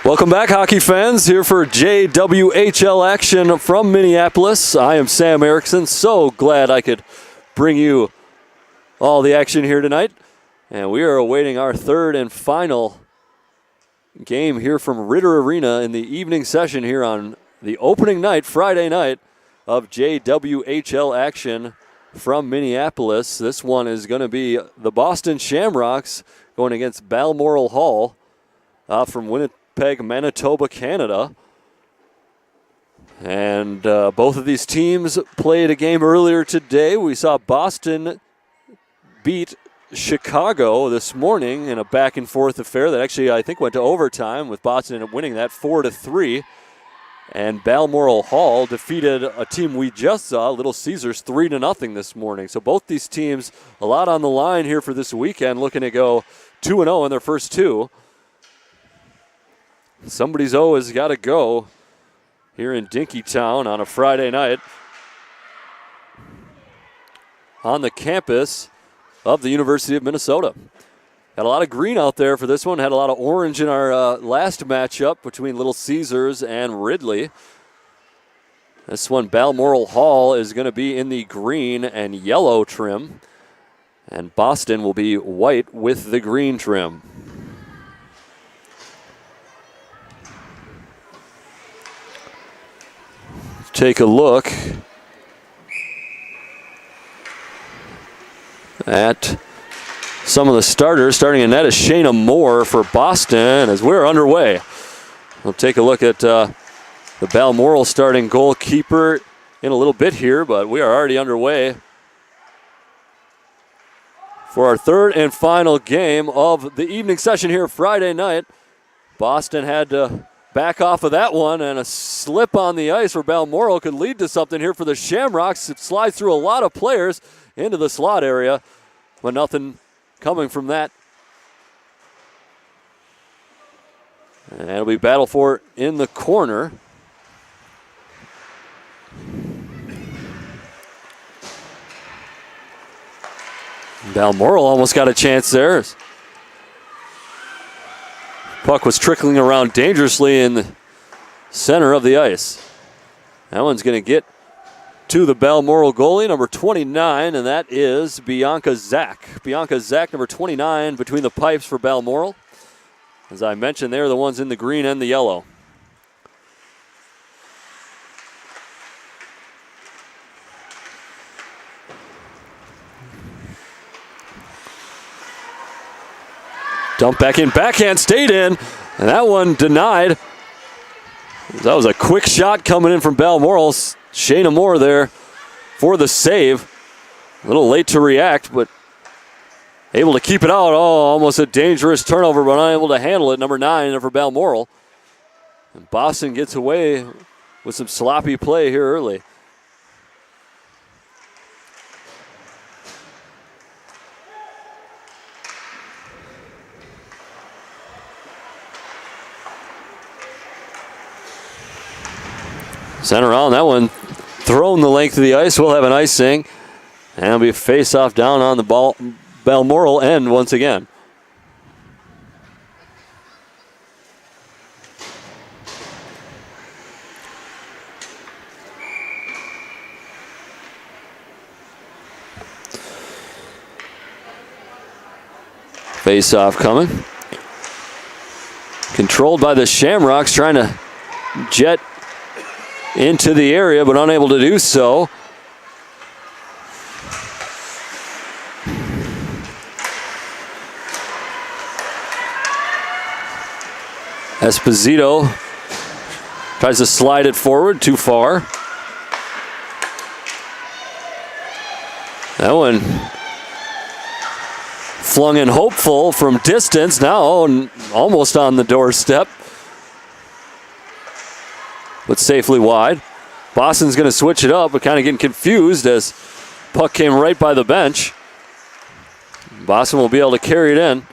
Welcome back, hockey fans, here for JWHL action from Minneapolis. I am Sam Erickson. So glad I could bring you all the action here tonight. And we are awaiting our third and final game here from Ritter Arena in the evening session here on the opening night, Friday night, of JWHL action from Minneapolis. This one is going to be the Boston Shamrocks going against Balmoral Hall from Winnipeg, Manitoba, Canada. And both of these teams played a game earlier today. We saw Boston beat Chicago this morning in a back-and-forth affair that actually, I think, went to overtime, with Boston winning that 4-3. And Balmoral Hall defeated a team we just saw, Little Caesars, 3-0 this morning. So both these teams, a lot on the line here for this weekend, looking to go 2-0 in their first two. Somebody's O has got to go here in Dinkytown on a Friday night on the campus of the University of Minnesota. Had a lot of green out there for this one. Had a lot of orange in our last matchup between Little Caesars and Ridley. This one, Balmoral Hall, is going to be in the green and yellow trim, and Boston will be white with the green trim. Take a look at some of the starters. Starting in net is Shayna Moore for Boston as we're underway. We'll take a look at the Balmoral starting goalkeeper in a little bit here, but we are already underway for our third and final game of the evening session here Friday night. Boston had to back off of that one, and a slip on the ice for Balmoral could lead to something here for the Shamrocks. It slides through a lot of players into the slot area, but nothing coming from that. And it'll be battle for it in the corner. Balmoral almost got a chance there. Puck was trickling around dangerously in the center of the ice. That one's going to get to the Balmoral goalie, number 29, and that is Bianca Zach. Bianca Zach, number 29, between the pipes for Balmoral. As I mentioned, they're the ones in the green and the yellow. Dump back in, backhand, stayed in, and that one denied. That was a quick shot coming in from Balmoral. Shayna Moore there for the save. A little late to react, but able to keep it out. Oh, almost a dangerous turnover, but unable to handle it. Number 9 for Balmoral. And Boston gets away with some sloppy play here early. Center on that one, thrown the length of the ice. We'll have an icing, and it'll be a face-off down on the Balmoral end once again. Face-off coming. Controlled by the Shamrocks, trying to jet into the area, but unable to do so. Esposito tries to slide it forward, too far. That one flung in hopeful from distance, now almost on the doorstep, but safely wide. Boston's going to switch it up, but kind of getting confused as puck came right by the bench. Boston will be able to carry it in.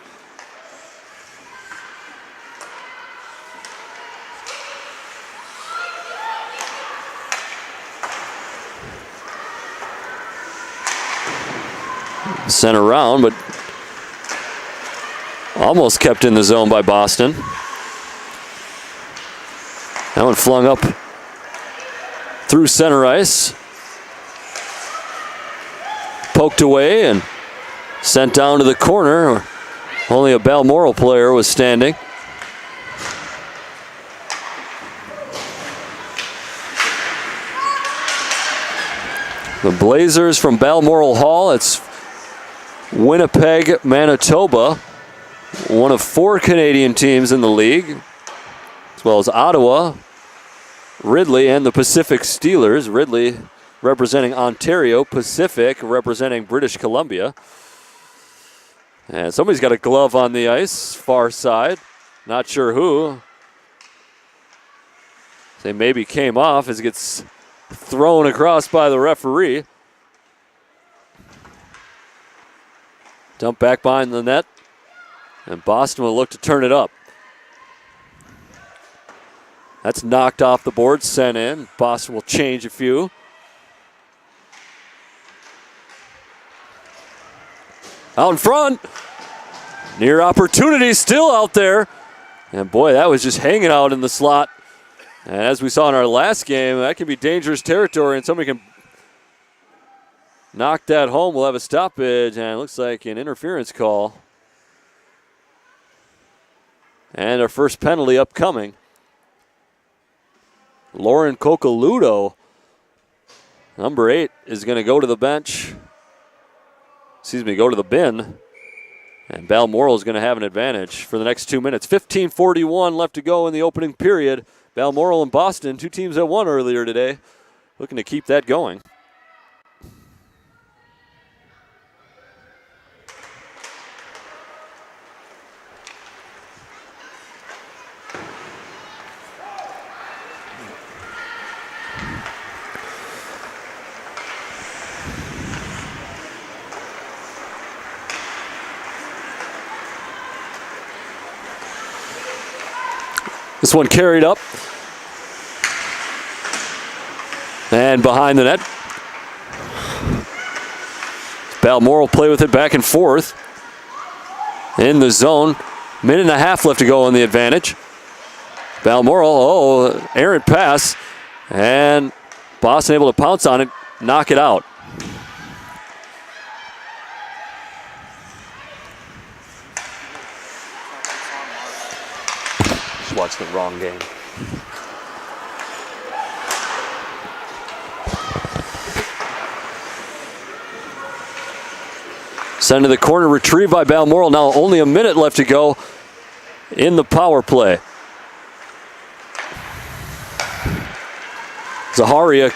Sent around, but almost kept in the zone by Boston. That one flung up through center ice. Poked away and sent down to the corner where only a Balmoral player was standing. The Blazers from Balmoral Hall. It's Winnipeg, Manitoba. One of 4 Canadian teams in the league, as well as Ottawa, Ridley, and the Pacific Steelers. Ridley representing Ontario, Pacific representing British Columbia. And somebody's got a glove on the ice, far side. Not sure who. They maybe came off as it gets thrown across by the referee. Dump back behind the net. And Boston will look to turn it up. That's knocked off the board, sent in. Boston will change a few. Out in front. Near opportunity still out there. And boy, that was just hanging out in the slot. And as we saw in our last game, that can be dangerous territory and somebody can knock that home. We'll have a stoppage, and it looks like an interference call. And our first penalty upcoming. Lauren Coccoluto, number 8, is going to go to the bench. Go to the bin. And Balmoral is going to have an advantage for the next 2 minutes. 15:41 left to go in the opening period. Balmoral and Boston, 2 teams that won earlier today, looking to keep that going. This one carried up. And behind the net. Balmoral play with it back and forth. In the zone. Minute and a half left to go on the advantage. Balmoral, errant pass. And Boston able to pounce on it, knock it out. Just watched the wrong game. Sent to the corner, retrieved by Balmoral. Now only a minute left to go in the power play. Zaharia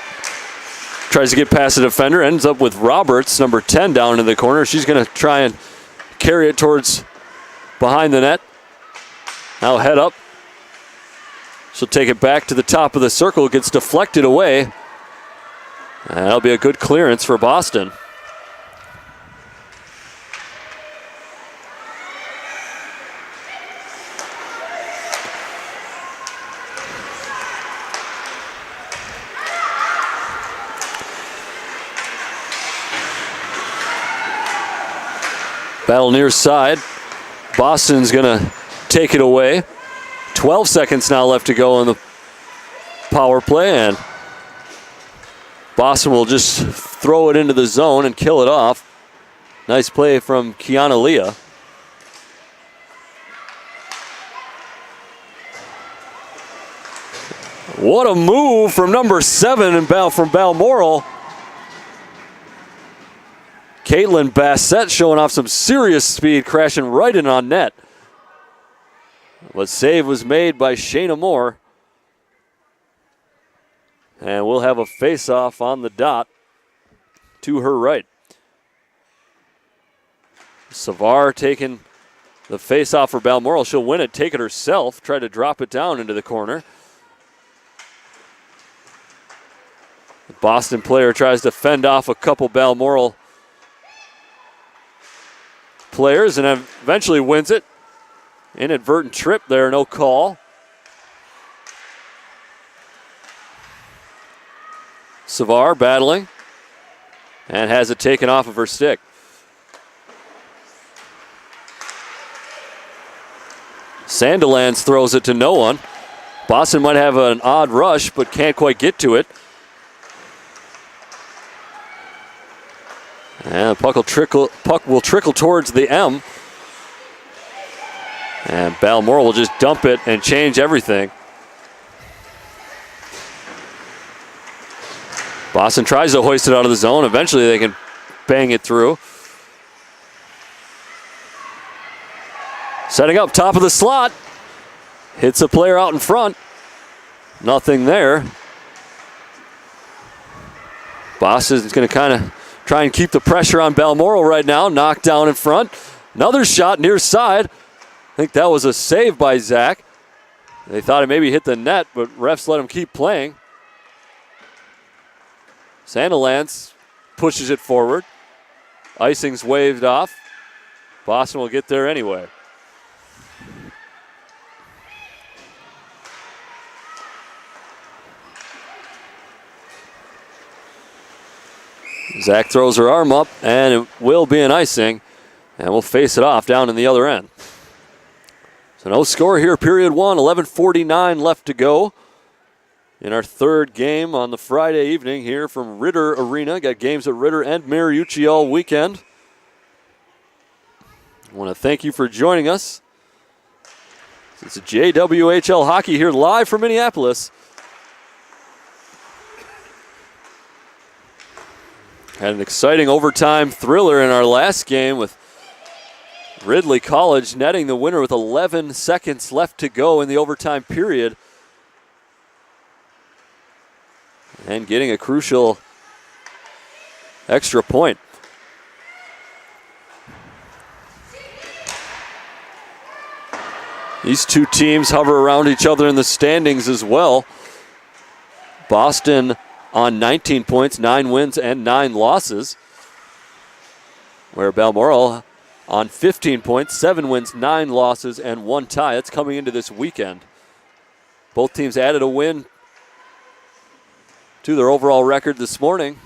tries to get past the defender, ends up with Roberts, number 10, down in the corner. She's going to try and carry it towards behind the net. Now head up. She'll take it back to the top of the circle, gets deflected away. And that'll be a good clearance for Boston. Battle near side. Boston's going to take it away. 12 seconds now left to go in the power play, and Boston will just throw it into the zone and kill it off. Nice play from Kiana Leah. What a move from number 7 from Balmoral. Caitlin Bassett showing off some serious speed, crashing right in on net. But save was made by Shayna Moore. And we'll have a face-off on the dot to her right. Savar taking the face-off for Balmoral. She'll win it, take it herself, try to drop it down into the corner. The Boston player tries to fend off a couple Balmoral players and eventually wins it. Inadvertent trip there, no call. Savar battling and has it taken off of her stick. Sandilands throws it to no one. Boston might have an odd rush, but can't quite get to it. And the puck will trickle towards the M. And Balmoral will just dump it and change everything. Boston tries to hoist it out of the zone. Eventually they can bang it through. Setting up top of the slot. Hits a player out in front. Nothing there. Boston's going to kind of try and keep the pressure on Balmoral right now. Knocked down in front. Another shot near side. I think that was a save by Zach. They thought it maybe hit the net, but refs let him keep playing. Sandilands pushes it forward. Icing's waved off. Boston will get there anyway. Zach throws her arm up, and it will be an icing, and we'll face it off down in the other end. So no score here, period one, 11:49 left to go in our third game on the Friday evening here from Ritter Arena. Got games at Ritter and Mariucci all weekend. I want to thank you for joining us. It's a JWHL hockey here live from Minneapolis. Had an exciting overtime thriller in our last game with Ridley College netting the winner with 11 seconds left to go in the overtime period. And getting a crucial extra point. These two teams hover around each other in the standings as well. Boston on 19 points, 9 wins and 9 losses. Where Balmoral on 15 points, 7 wins, 9 losses, and 1 tie. That's coming into this weekend. Both teams added a win to their overall record this morning.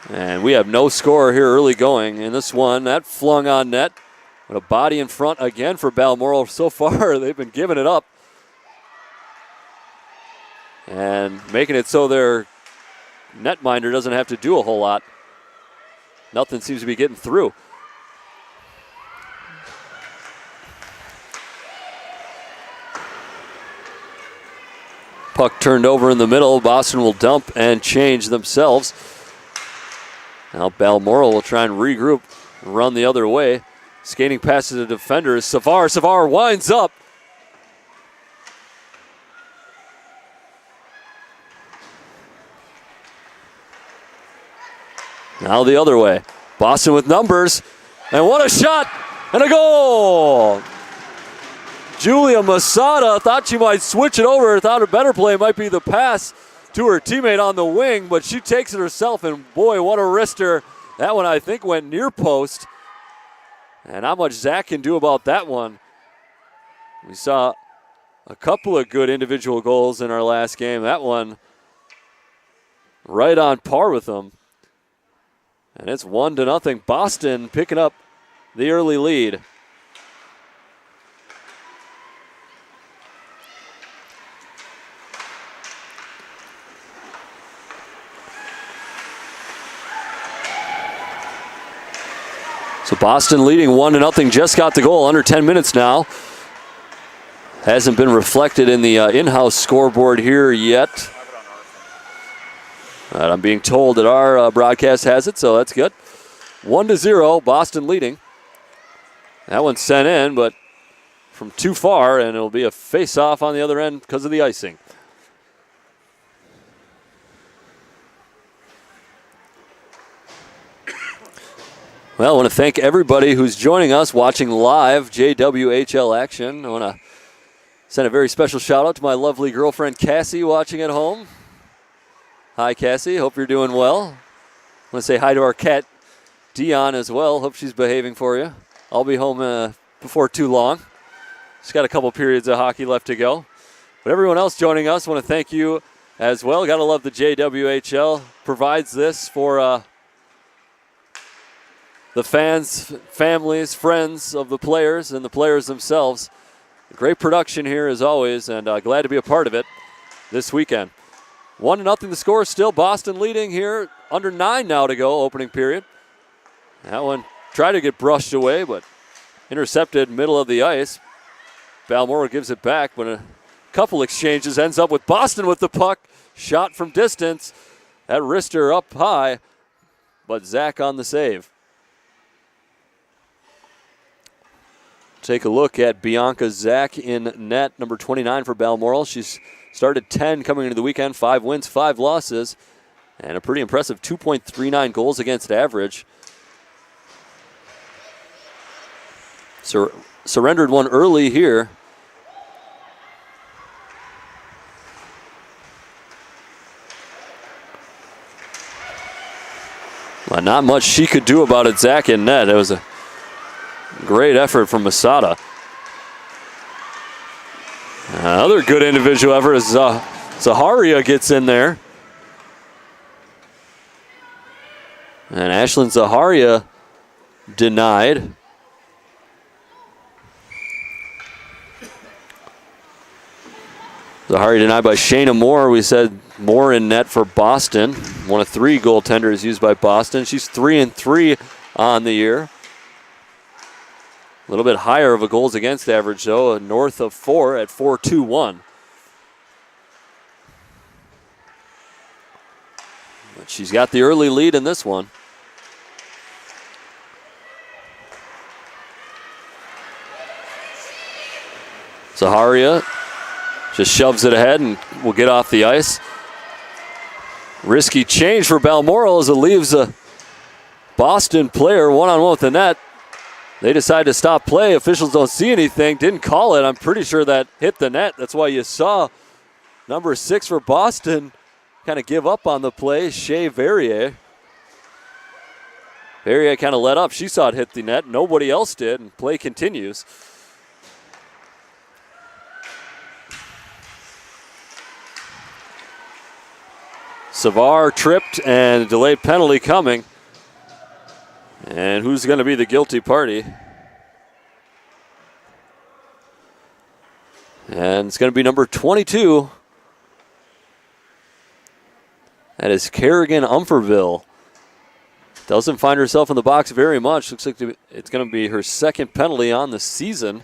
And we have no score here early going in this one. That flung on net. But a body in front again for Balmoral. So far, they've been giving it up. And making it so their netminder doesn't have to do a whole lot. Nothing seems to be getting through. Puck turned over in the middle. Boston will dump and change themselves. Now Balmoral will try and regroup and run the other way. Skating past the defender is Savar. Savar winds up. Now the other way. Boston with numbers. And what a shot and a goal. Julia Masada thought she might switch it over. Thought a better play might be the pass to her teammate on the wing, but she takes it herself, and boy, what a wrister. That one, I think, went near post. And how much Zach can do about that one. We saw a couple of good individual goals in our last game. That one right on par with them. And it's 1-0. Boston picking up the early lead. So Boston leading 1-0, just got the goal, under 10 minutes now. Hasn't been reflected in the in-house scoreboard here yet. I'm being told that our broadcast has it, so that's good. 1-0, Boston leading. That one's sent in, but from too far, and it'll be a face-off on the other end because of the icing. Well, I want to thank everybody who's joining us watching live JWHL action. I want to send a very special shout out to my lovely girlfriend Cassie watching at home. Hi Cassie, hope you're doing well. I want to say hi to our cat Dion as well. Hope she's behaving for you. I'll be home before too long. Just got a couple periods of hockey left to go. But everyone else joining us, I want to thank you as well. Got to love the JWHL. Provides this for the fans, families, friends of the players, and the players themselves. Great production here as always, and glad to be a part of it this weekend. 1-0 the score still. Boston leading here. Under 9 now to go, opening period. That one tried to get brushed away, but intercepted middle of the ice. Balmoral gives it back, but a couple exchanges ends up with Boston with the puck. Shot from distance. That wrister up high, but Zach on the save. Take a look at Bianca Zach in net, number 29 for Balmoral. She's started 10 coming into the weekend, 5 wins, 5 losses, and a pretty impressive 2.39 goals against average. Surrendered one early here. Well, not much she could do about it. Zach in net. It was a great effort from Masada. Another good individual effort as Zaharia gets in there. And Ashlyn Zaharia denied. Zaharia denied by Shayna Moore. We said Moore in net for Boston. One of 3 goaltenders used by Boston. She's 3-3 on the year. A little bit higher of a goals against average, though, north of 4 at 4.21. But she's got the early lead in this one. Zaharia just shoves it ahead and will get off the ice. Risky change for Balmoral as it leaves a Boston player one-on-one with the net. They decide to stop play. Officials don't see anything. Didn't call it. I'm pretty sure that hit the net. That's why you saw number 6 for Boston kind of give up on the play, Shea Verrier. Verrier kind of let up. She saw it hit the net. Nobody else did, and play continues. Savar tripped and a delayed penalty coming. And who's going to be the guilty party? And it's going to be number 22. That is Kerrigan Umferville. Doesn't find herself in the box very much. Looks like it's going to be her second penalty on the season.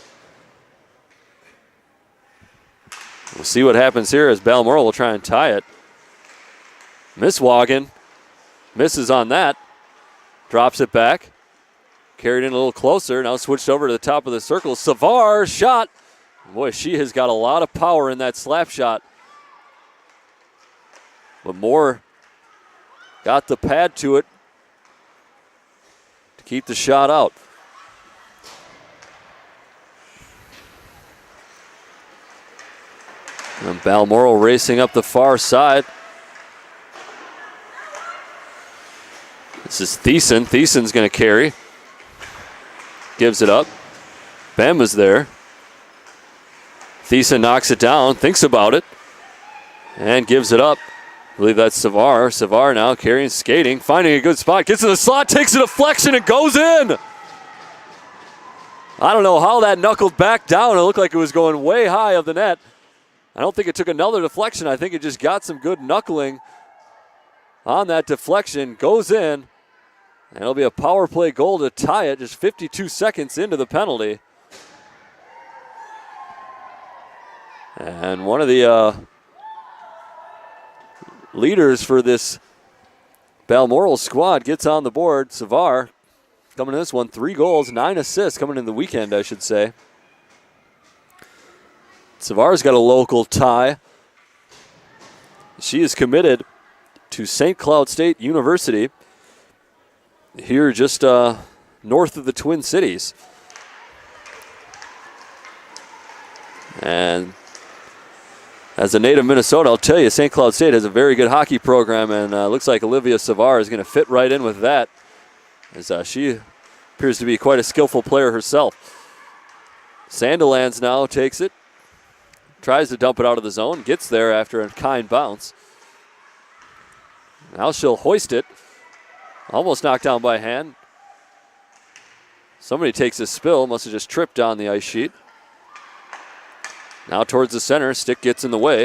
We'll see what happens here as Balmoral will try and tie it. Misswagen misses on that. Drops it back. Carried in a little closer. Now switched over to the top of the circle. Savar shot. Boy, she has got a lot of power in that slap shot. But Moore got the pad to it to keep the shot out. And Balmoral racing up the far side. This is Thiessen. Thiessen's going to carry. Gives it up. Bem is there. Thiessen knocks it down, thinks about it, and gives it up. I believe that's Savar. Savar now carrying, skating, finding a good spot. Gets in the slot, takes a deflection, and goes in. I don't know how that knuckled back down. It looked like it was going way high of the net. I don't think it took another deflection. I think it just got some good knuckling on that deflection. Goes in. And it'll be a power play goal to tie it just 52 seconds into the penalty. And one of the leaders for this Balmoral squad gets on the board. Savar coming in this one, 3 goals, 9 assists coming in the weekend, I should say. Savar's got a local tie. She is committed to St. Cloud State University here just north of the Twin Cities. And as a native Minnesota, I'll tell you, St. Cloud State has a very good hockey program, and looks like Olivia Savar is going to fit right in with that, as she appears to be quite a skillful player herself. Sandilands now takes it, tries to dump it out of the zone, gets there after a kind bounce. Now she'll hoist it. Almost knocked down by hand. Somebody takes a spill, must have just tripped on the ice sheet. Now towards the center, stick gets in the way.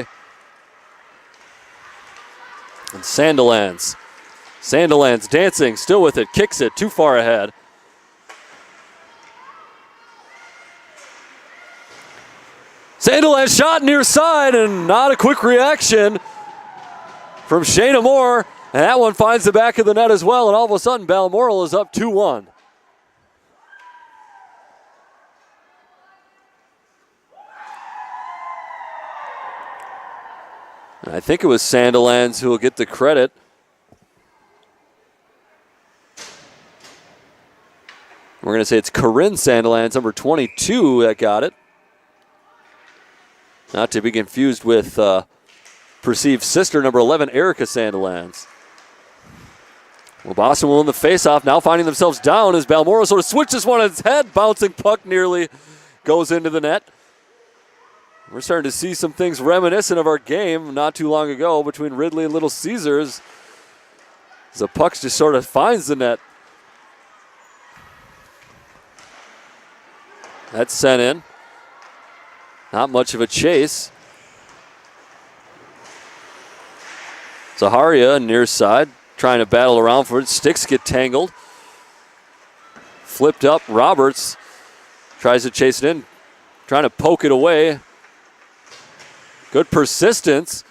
And Sandilands dancing, still with it, kicks it too far ahead. Sandilands shot near side and not a quick reaction from Shayna Moore. And that one finds the back of the net as well. And all of a sudden, Balmoral is up 2-1. And I think it was Sandilands who will get the credit. We're going to say it's Corinne Sandilands, number 22, that got it. Not to be confused with perceived sister, number 11, Erica Sandilands. Well, Boston will win the faceoff, now finding themselves down as Balmoral sort of switches one on its head. Bouncing puck nearly goes into the net. We're starting to see some things reminiscent of our game not too long ago between Ridley and Little Caesars. As the puck just sort of finds the net. That's sent in. Not much of a chase. Zaharia near side, trying to battle around for it. Sticks get tangled. Flipped up. Roberts tries to chase it in, trying to poke it away. Good persistence.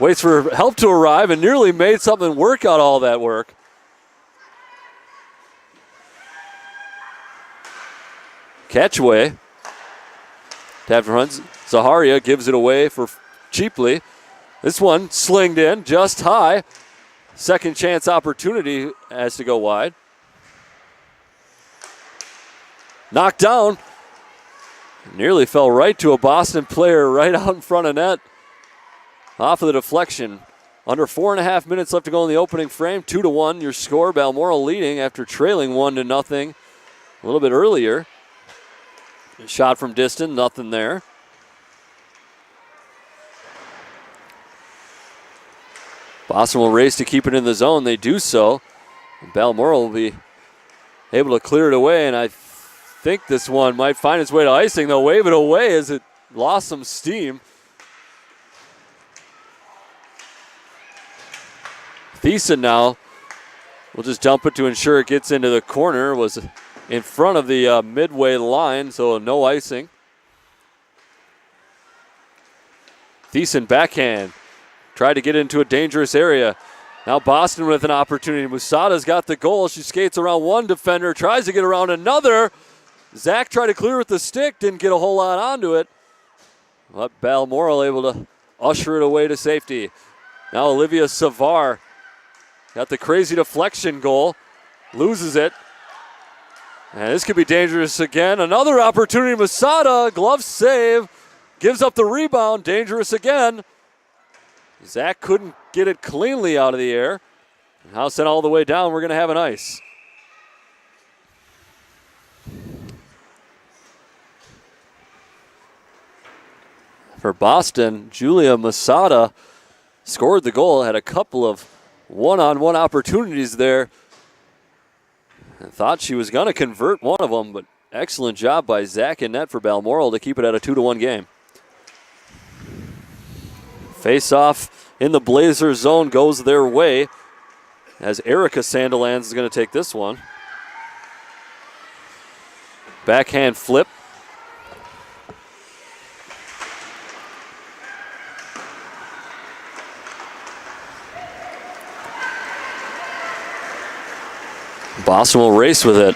Waits for help to arrive and nearly made something work out all that work. Catchway. Tap runs. Zaharia gives it away for cheaply. This one slinged in just high. Second chance opportunity has to go wide. Knocked down. Nearly fell right to a Boston player right out in front of net. Off of the deflection. Under 4.5 minutes left to go in the opening frame. 2-1 your score. Balmoral leading after trailing 1-0 a little bit earlier. Shot from distance, nothing there. Boston will race to keep it in the zone. They do so. Balmoral will be able to clear it away, and I think this one might find its way to icing. They'll wave it away as it lost some steam. Thiessen now will just dump it to ensure it gets into the corner. Was in front of the midway line, so no icing. Thiessen backhand. Tried to get into a dangerous area. Now Boston with an opportunity. Musada's got the goal. She skates around one defender, tries to get around another. Zach tried to clear with the stick, didn't get a whole lot onto it. But Balmoral able to usher it away to safety. Now Olivia Savar got the crazy deflection goal. Loses it. And this could be dangerous again. Another opportunity. Musada, glove save. Gives up the rebound. Dangerous again. Zach couldn't get it cleanly out of the air. Now sent all the way down. We're going to have an ice. For Boston, Julia Musada scored the goal. Had a couple of one-on-one opportunities there. And thought she was going to convert one of them, but excellent job by Zach in net for Balmoral to keep it at a 2-1 game. Face-off in the Blazers zone goes their way as Erica Sandilands is going to take this one. Backhand flip. Boston will race with it.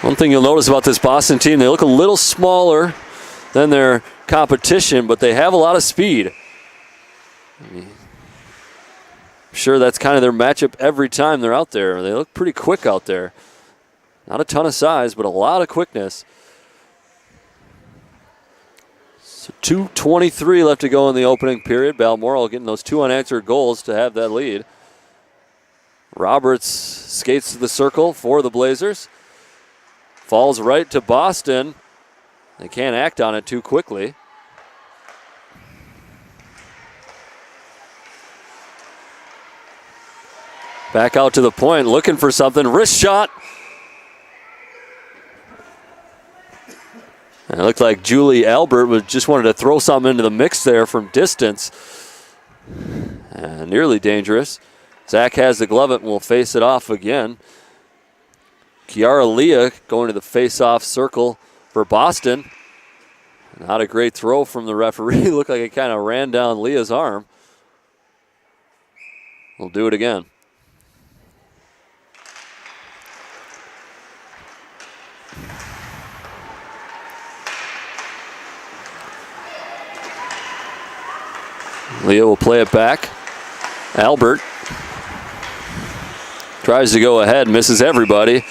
One thing you'll notice about this Boston team, they look a little smaller than their competition, but they have a lot of speed. I'm sure that's kind of their matchup every time they're out there. They look pretty quick out there. Not a ton of size, but a lot of quickness. So 2:23 left to go in the opening period. Balmoral getting those two unanswered goals to have that lead. Roberts skates to the circle for the Blazers. Falls right to Boston. They can't act on it too quickly. Back out to the point, looking for something. Wrist shot. And it looked like Julie Albert just wanted to throw something into the mix there from distance. Nearly dangerous. Zach has the glove and will face it off again. Kiara Leah going to the face-off circle for Boston. Not a great throw from the referee. Looked like it kind of ran down Leah's arm. We'll do it again. Leah will play it back. Albert tries to go ahead, misses everybody,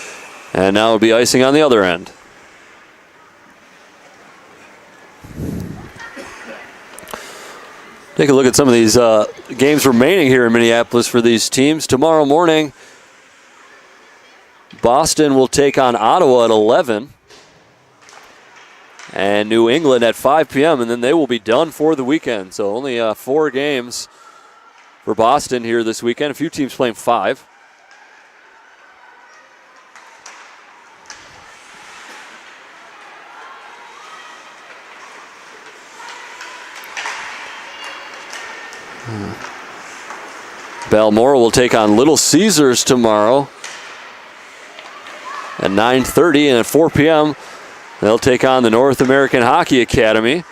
and now it'll be icing on the other end. Take a look at some of these games remaining here in Minneapolis for these teams. Tomorrow morning, Boston will take on Ottawa at 11. And New England at 5 p.m., and then they will be done for the weekend. So only 4 games for Boston here this weekend. A few teams playing 5. Balmoral will take on Little Caesars tomorrow at 9:30, and at 4 p.m., they'll take on the North American Hockey Academy,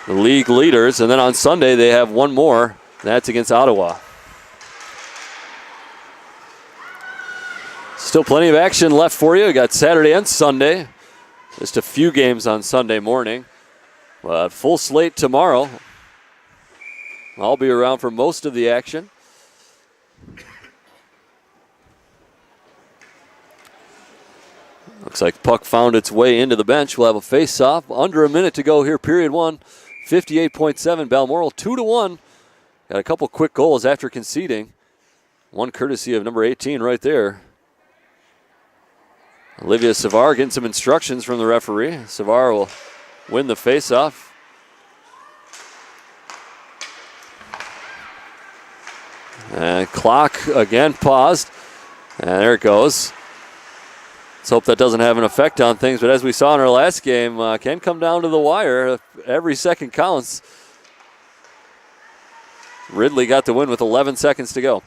the league leaders. And then on Sunday, they have one more. That's against Ottawa. Still plenty of action left for you. We got Saturday and Sunday. Just a few games on Sunday morning. But full slate tomorrow. I'll be around for most of the action. Looks like puck found its way into the bench. We'll have a face-off. Under a minute to go here, period 1. 58.7 Balmoral, 2-1. Got a couple quick goals after conceding. One courtesy of number 18 right there. Olivia Savar getting some instructions from the referee. Savar will win the face-off. And clock again paused. And there it goes. Let's hope that doesn't have an effect on things. But as we saw in our last game, can come down to the wire. Every second counts. Ridley got the win with 11 seconds to go.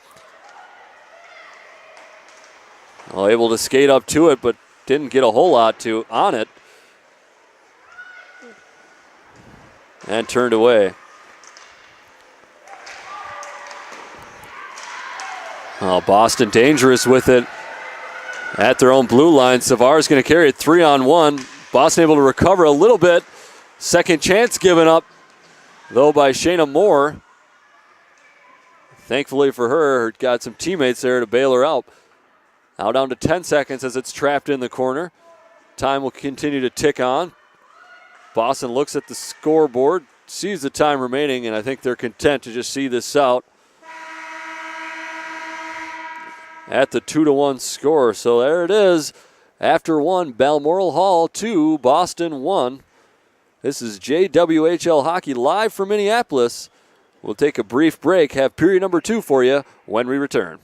Well, able to skate up to it, but didn't get a whole lot on it. And turned away. Oh, Boston dangerous with it at their own blue line. Savar's going to carry it 3-on-1. Boston able to recover a little bit. Second chance given up, though, by Shayna Moore. Thankfully for her, got some teammates there to bail her out. Now down to 10 seconds as it's trapped in the corner. Time will continue to tick on. Boston looks at the scoreboard, sees the time remaining, and I think they're content to just see this out at the 2-1 score. So there it is. After 1, Balmoral Hall 2, Boston 1. This is JWHL Hockey live from Minneapolis. We'll take a brief break, have period number 2 for you when we return.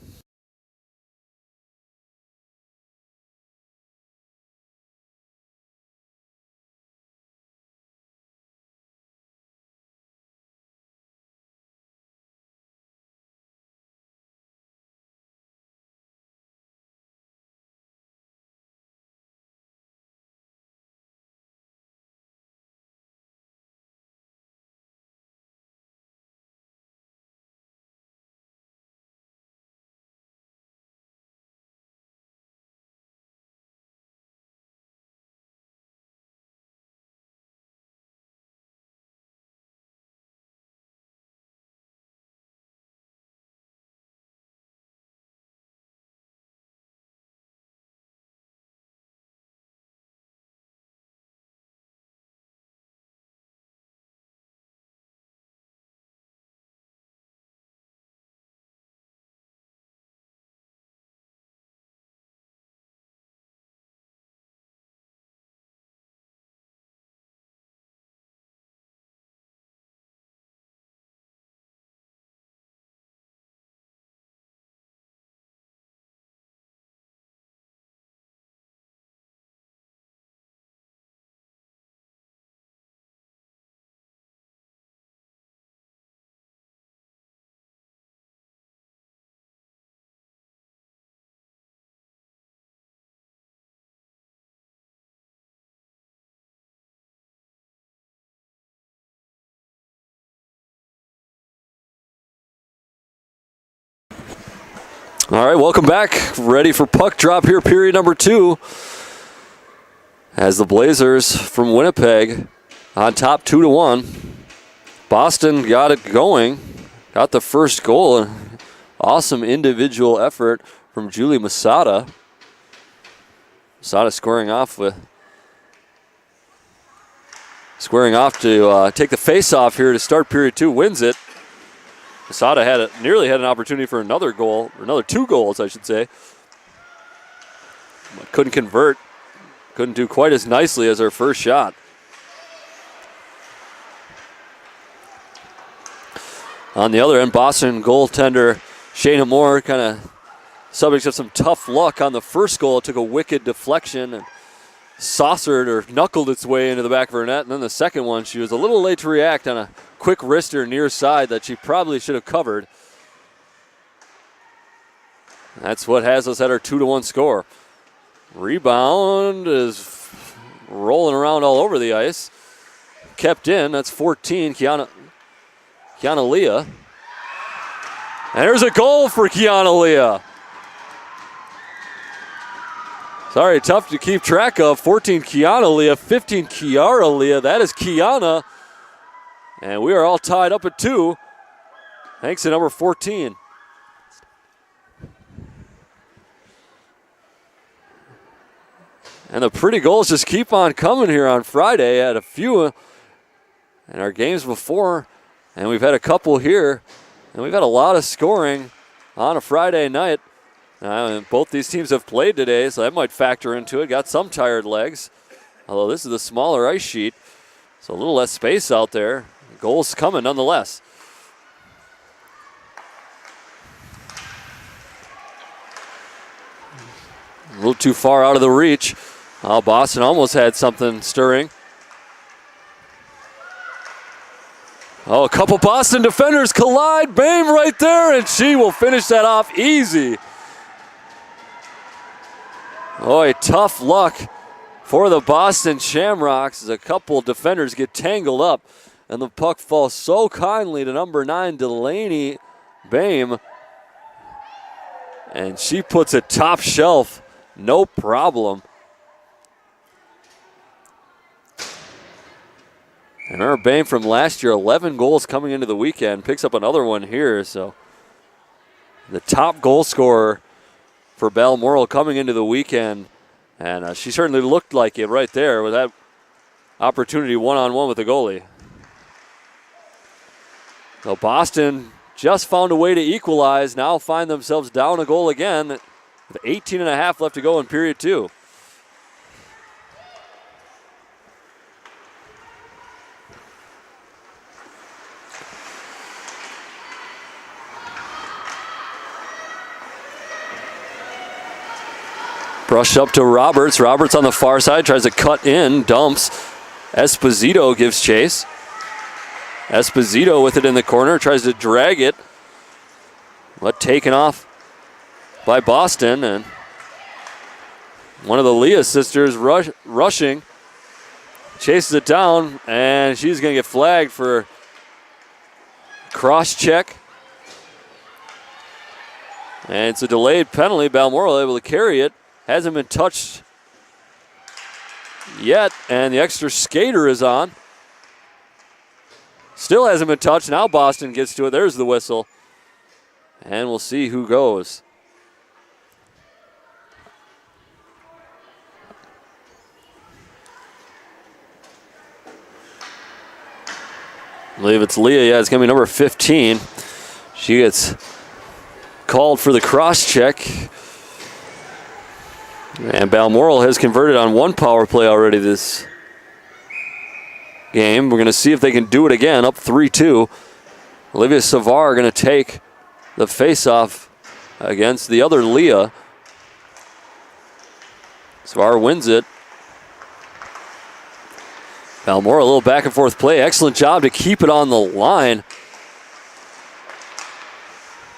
All right, welcome back. Ready for puck drop here, period number 2. As the Blazers from Winnipeg on top 2-1. Boston got it going, got the first goal. Awesome individual effort from Julie Masada. Masada squaring off to take the face-off here to start period 2, wins it. Masada nearly had an opportunity for another goal, or another 2 goals, I should say. But couldn't convert. Couldn't do quite as nicely as her first shot. On the other end, Boston goaltender Shayna Moore kind of subject to some tough luck on the first goal. It took a wicked deflection and saucered or knuckled its way into the back of her net. And then the second one, she was a little late to react on a quick wrister near side that she probably should have covered. That's what has us at our 2-1 score. Rebound is rolling around all over the ice. Kept in, that's 14, Kiana Leah. And there's a goal for Kiana Leah. Sorry, tough to keep track of. 14 Kiana Leah, 15 Kiara Leah. That is Kiana. And we are all tied up at 2. Thanks to number 14. And the pretty goals just keep on coming here on Friday. Had a few in our games before, and we've had a couple here. And we've had a lot of scoring on a Friday night. Both these teams have played today, so that might factor into it. Got some tired legs, although this is the smaller ice sheet, so a little less space out there. Goals coming nonetheless. A little too far out of the reach. Boston almost had something stirring. A couple Boston defenders collide. Bame right there, and she will finish that off easy. A tough luck for the Boston Shamrocks as a couple defenders get tangled up, and the puck falls so kindly to number 9, Delaney Bame. And she puts it top shelf, no problem. And our Bame from last year, 11 goals coming into the weekend, picks up another one here. So the top goal scorer for Balmoral coming into the weekend. And she certainly looked like it right there with that opportunity one-on-one with the goalie. So Boston just found a way to equalize, now find themselves down a goal again with 18.5 left to go in period 2. Brush up to Roberts. Roberts on the far side, tries to cut in, dumps. Esposito gives chase. Esposito with it in the corner, tries to drag it. But taken off by Boston. And one of the Leah sisters rushing. Chases it down, and she's going to get flagged for cross check. And it's a delayed penalty. Balmoral able to carry it. Hasn't been touched yet, and the extra skater is on. Still hasn't been touched. Now Boston gets to it. There's the whistle. And we'll see who goes. I believe it's Leah. Yeah, it's going to be number 15. She gets called for the cross check. And Balmoral has converted on one power play already this game. We're going to see if they can do it again, up 3-2. Olivia Savar going to take the face-off against the other Leah. Savar wins it. Balmoral, a little back and forth play. Excellent job to keep it on the line.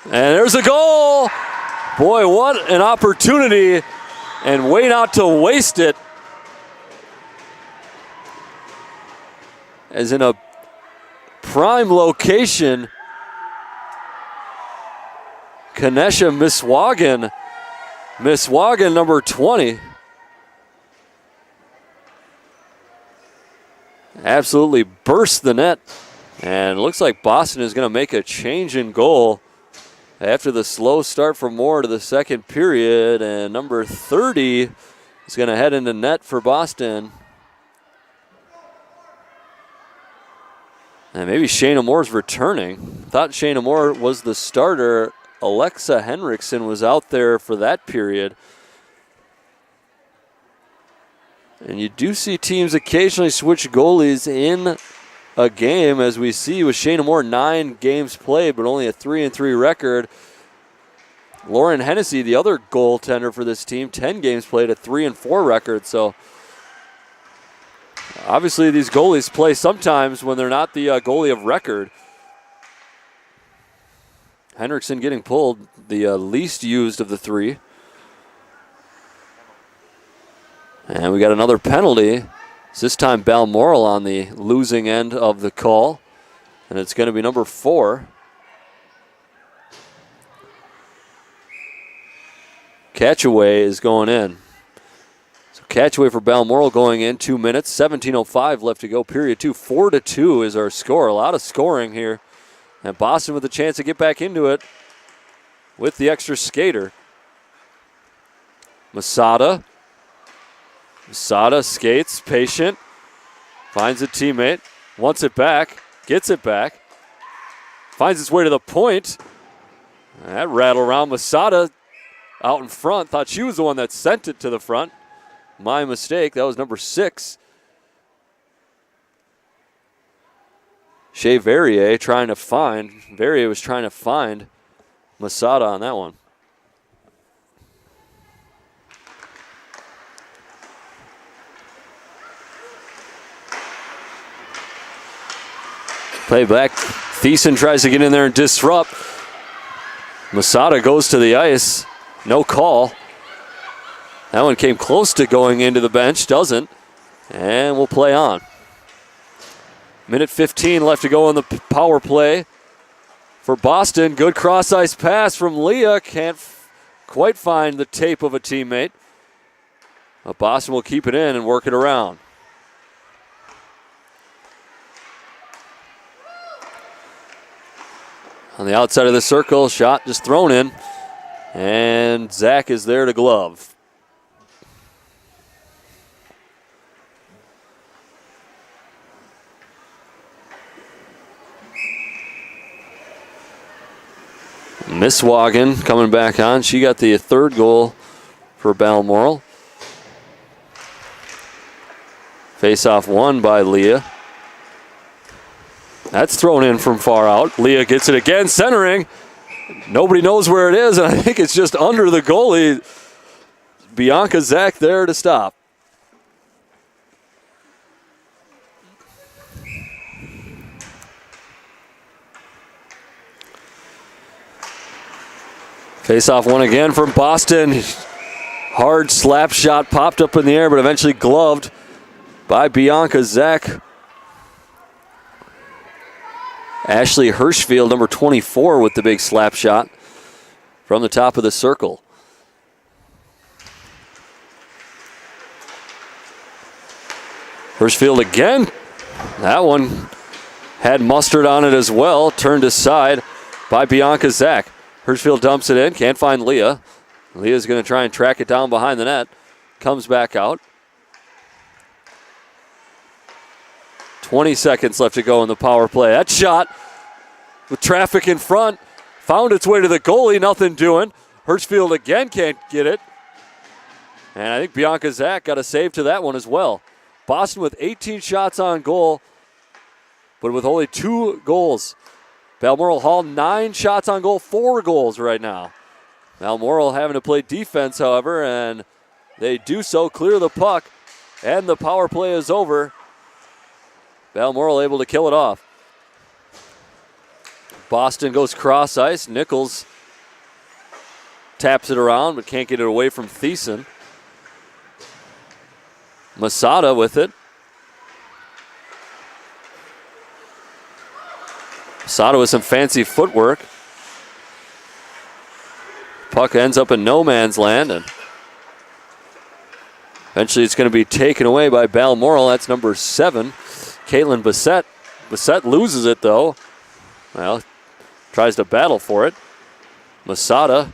And there's a goal. Boy, what an opportunity. And way not to waste it. As in a prime location Kanesha Miswagen. Miswagen, number 20. Absolutely burst the net. And it looks like Boston is going to make a change in goal after the slow start for Moore to the second period. And number 30 is going to head into net for Boston. And maybe Shayna Moore's returning. Thought Shayna Moore was the starter. Alexa Henriksen was out there for that period. And you do see teams occasionally switch goalies in a game, as we see with Shayna Moore, 9 games played, but only a 3-3 record. Lauren Hennessy, the other goaltender for this team, 10 games played, a 3-4 record. So obviously these goalies play sometimes when they're not the goalie of record. Henriksen getting pulled, the least used of the 3. And we got another penalty. It's this time Balmoral on the losing end of the call. And it's going to be number 4. Catchaway is going in. So Catchaway for Balmoral going in, 2 minutes, 17:05 left to go, period 2. 4-2 is our score. A lot of scoring here. And Boston with a chance to get back into it with the extra skater. Masada skates, patient, finds a teammate, wants it back, gets it back, finds its way to the point. That rattle around. Masada out in front, thought she was the one that sent it to the front. My mistake, that was number 6. Shea Verrier was trying to find Masada on that one. Play back. Thiessen tries to get in there and disrupt. Masada goes to the ice. No call. That one came close to going into the bench. Doesn't. And we'll play on. Minute 15 left to go on the power play for Boston. Good cross-ice pass from Leah. Can't quite find the tape of a teammate. But Boston will keep it in and work it around. On the outside of the circle, shot just thrown in. And Zach is there to glove. Miswagen coming back on. She got the 3rd goal for Balmoral. Face-off won by Leah. That's thrown in from far out. Leah gets it again, centering. Nobody knows where it is, and I think it's just under the goalie. Bianca Zach there to stop. Face-off one again from Boston. Hard slap shot popped up in the air, but eventually gloved by Bianca Zach. Ashley Hirschfield, number 24, with the big slap shot from the top of the circle. Hirschfield again. That one had mustard on it as well. Turned aside by Bianca Zach. Hirschfield dumps it in. Can't find Leah. Leah's going to try and track it down behind the net. Comes back out. 20 seconds left to go in the power play. That shot with traffic in front found its way to the goalie. Nothing doing. Hirschfield again can't get it. And I think Bianca Zach got a save to that one as well. Boston with 18 shots on goal, but with only 2 goals. Balmoral Hall, 9 shots on goal, 4 goals right now. Balmoral having to play defense, however, and they do so, clear the puck, and the power play is over. Balmoral able to kill it off. Boston goes cross ice. Nichols taps it around, but can't get it away from Thiessen. Masada with it. Masada with some fancy footwork. Puck ends up in no man's land, and eventually it's going to be taken away by Balmoral. That's number 7, Caitlin Bassett. Bassett loses it, though. Well, tries to battle for it. Masada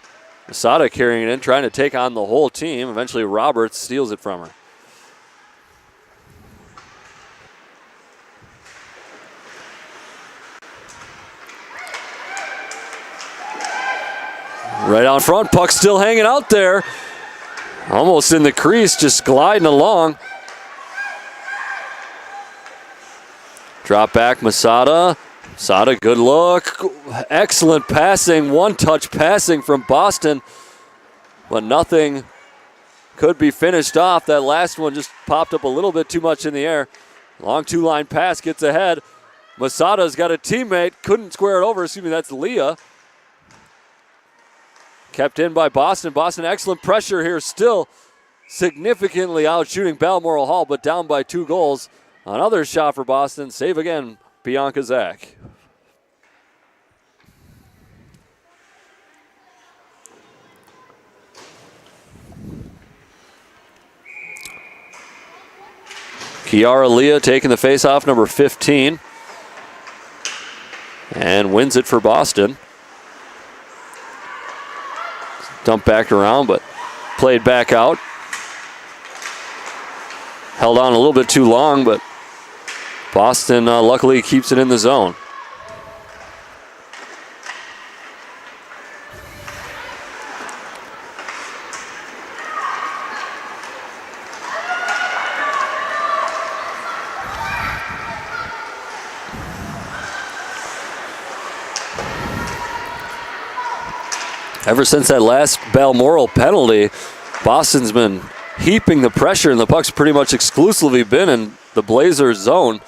carrying it in, trying to take on the whole team. Eventually Roberts steals it from her. Right out front, puck still hanging out there. Almost in the crease, just gliding along. Drop back, Masada. Masada, good look. Excellent passing, one-touch passing from Boston. But nothing could be finished off. That last one just popped up a little bit too much in the air. Long two-line pass gets ahead. Masada's got a teammate, couldn't square it over. Excuse me, that's Leah. Kept in by Boston. Boston, excellent pressure here, still significantly out shooting Balmoral Hall, but down by 2 goals. Another shot for Boston. Save again, Bianca Zach. Kiara Leah taking the face-off, number 15. And wins it for Boston. Dumped back around, but played back out. Held on a little bit too long, but Boston luckily keeps it in the zone. Ever since that last Balmoral penalty, Boston's been heaping the pressure, and the puck's pretty much exclusively been in the Blazers' zone.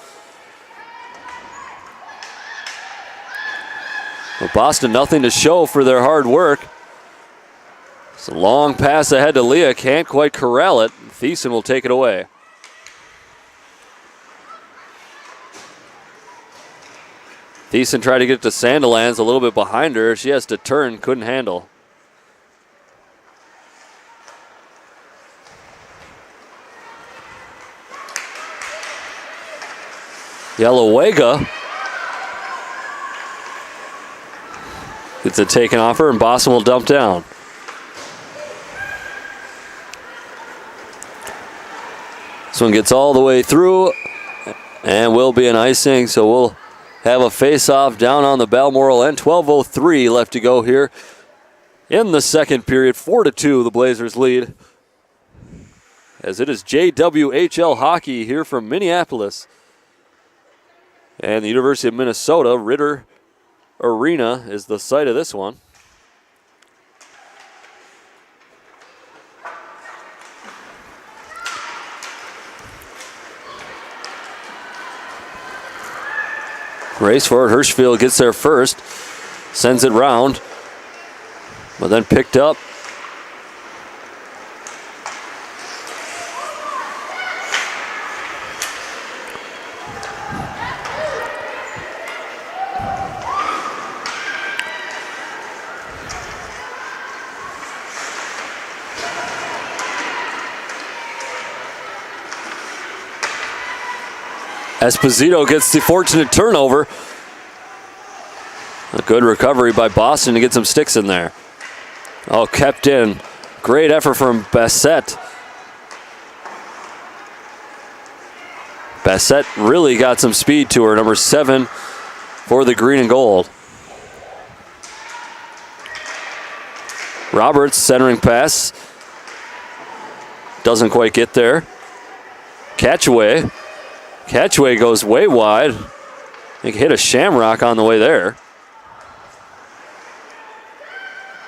But Boston, nothing to show for their hard work. It's a long pass ahead to Leah, can't quite corral it. Thiessen will take it away. Thiessen tried to get to Sandilands a little bit behind her. She has to turn, couldn't handle. Yelowega gets it taken off her, and Boston will dump down. This one gets all the way through and will be an icing, so we'll have a face-off down on the Balmoral end. 12:03 left to go here in the second period. 4-2 the Blazers lead, as it is JWHL hockey here from Minneapolis. And the University of Minnesota, Ritter Arena is the site of this one. Race for it. Hirschfield gets there first, sends it round, but then picked up. Esposito gets the fortunate turnover. A good recovery by Boston to get some sticks in there. Oh, kept in. Great effort from Bassett. Bassett really got some speed to her, number 7 for the green and gold. Roberts centering pass. Doesn't quite get there. Catchaway. Catchway goes way wide. I think hit a shamrock on the way there.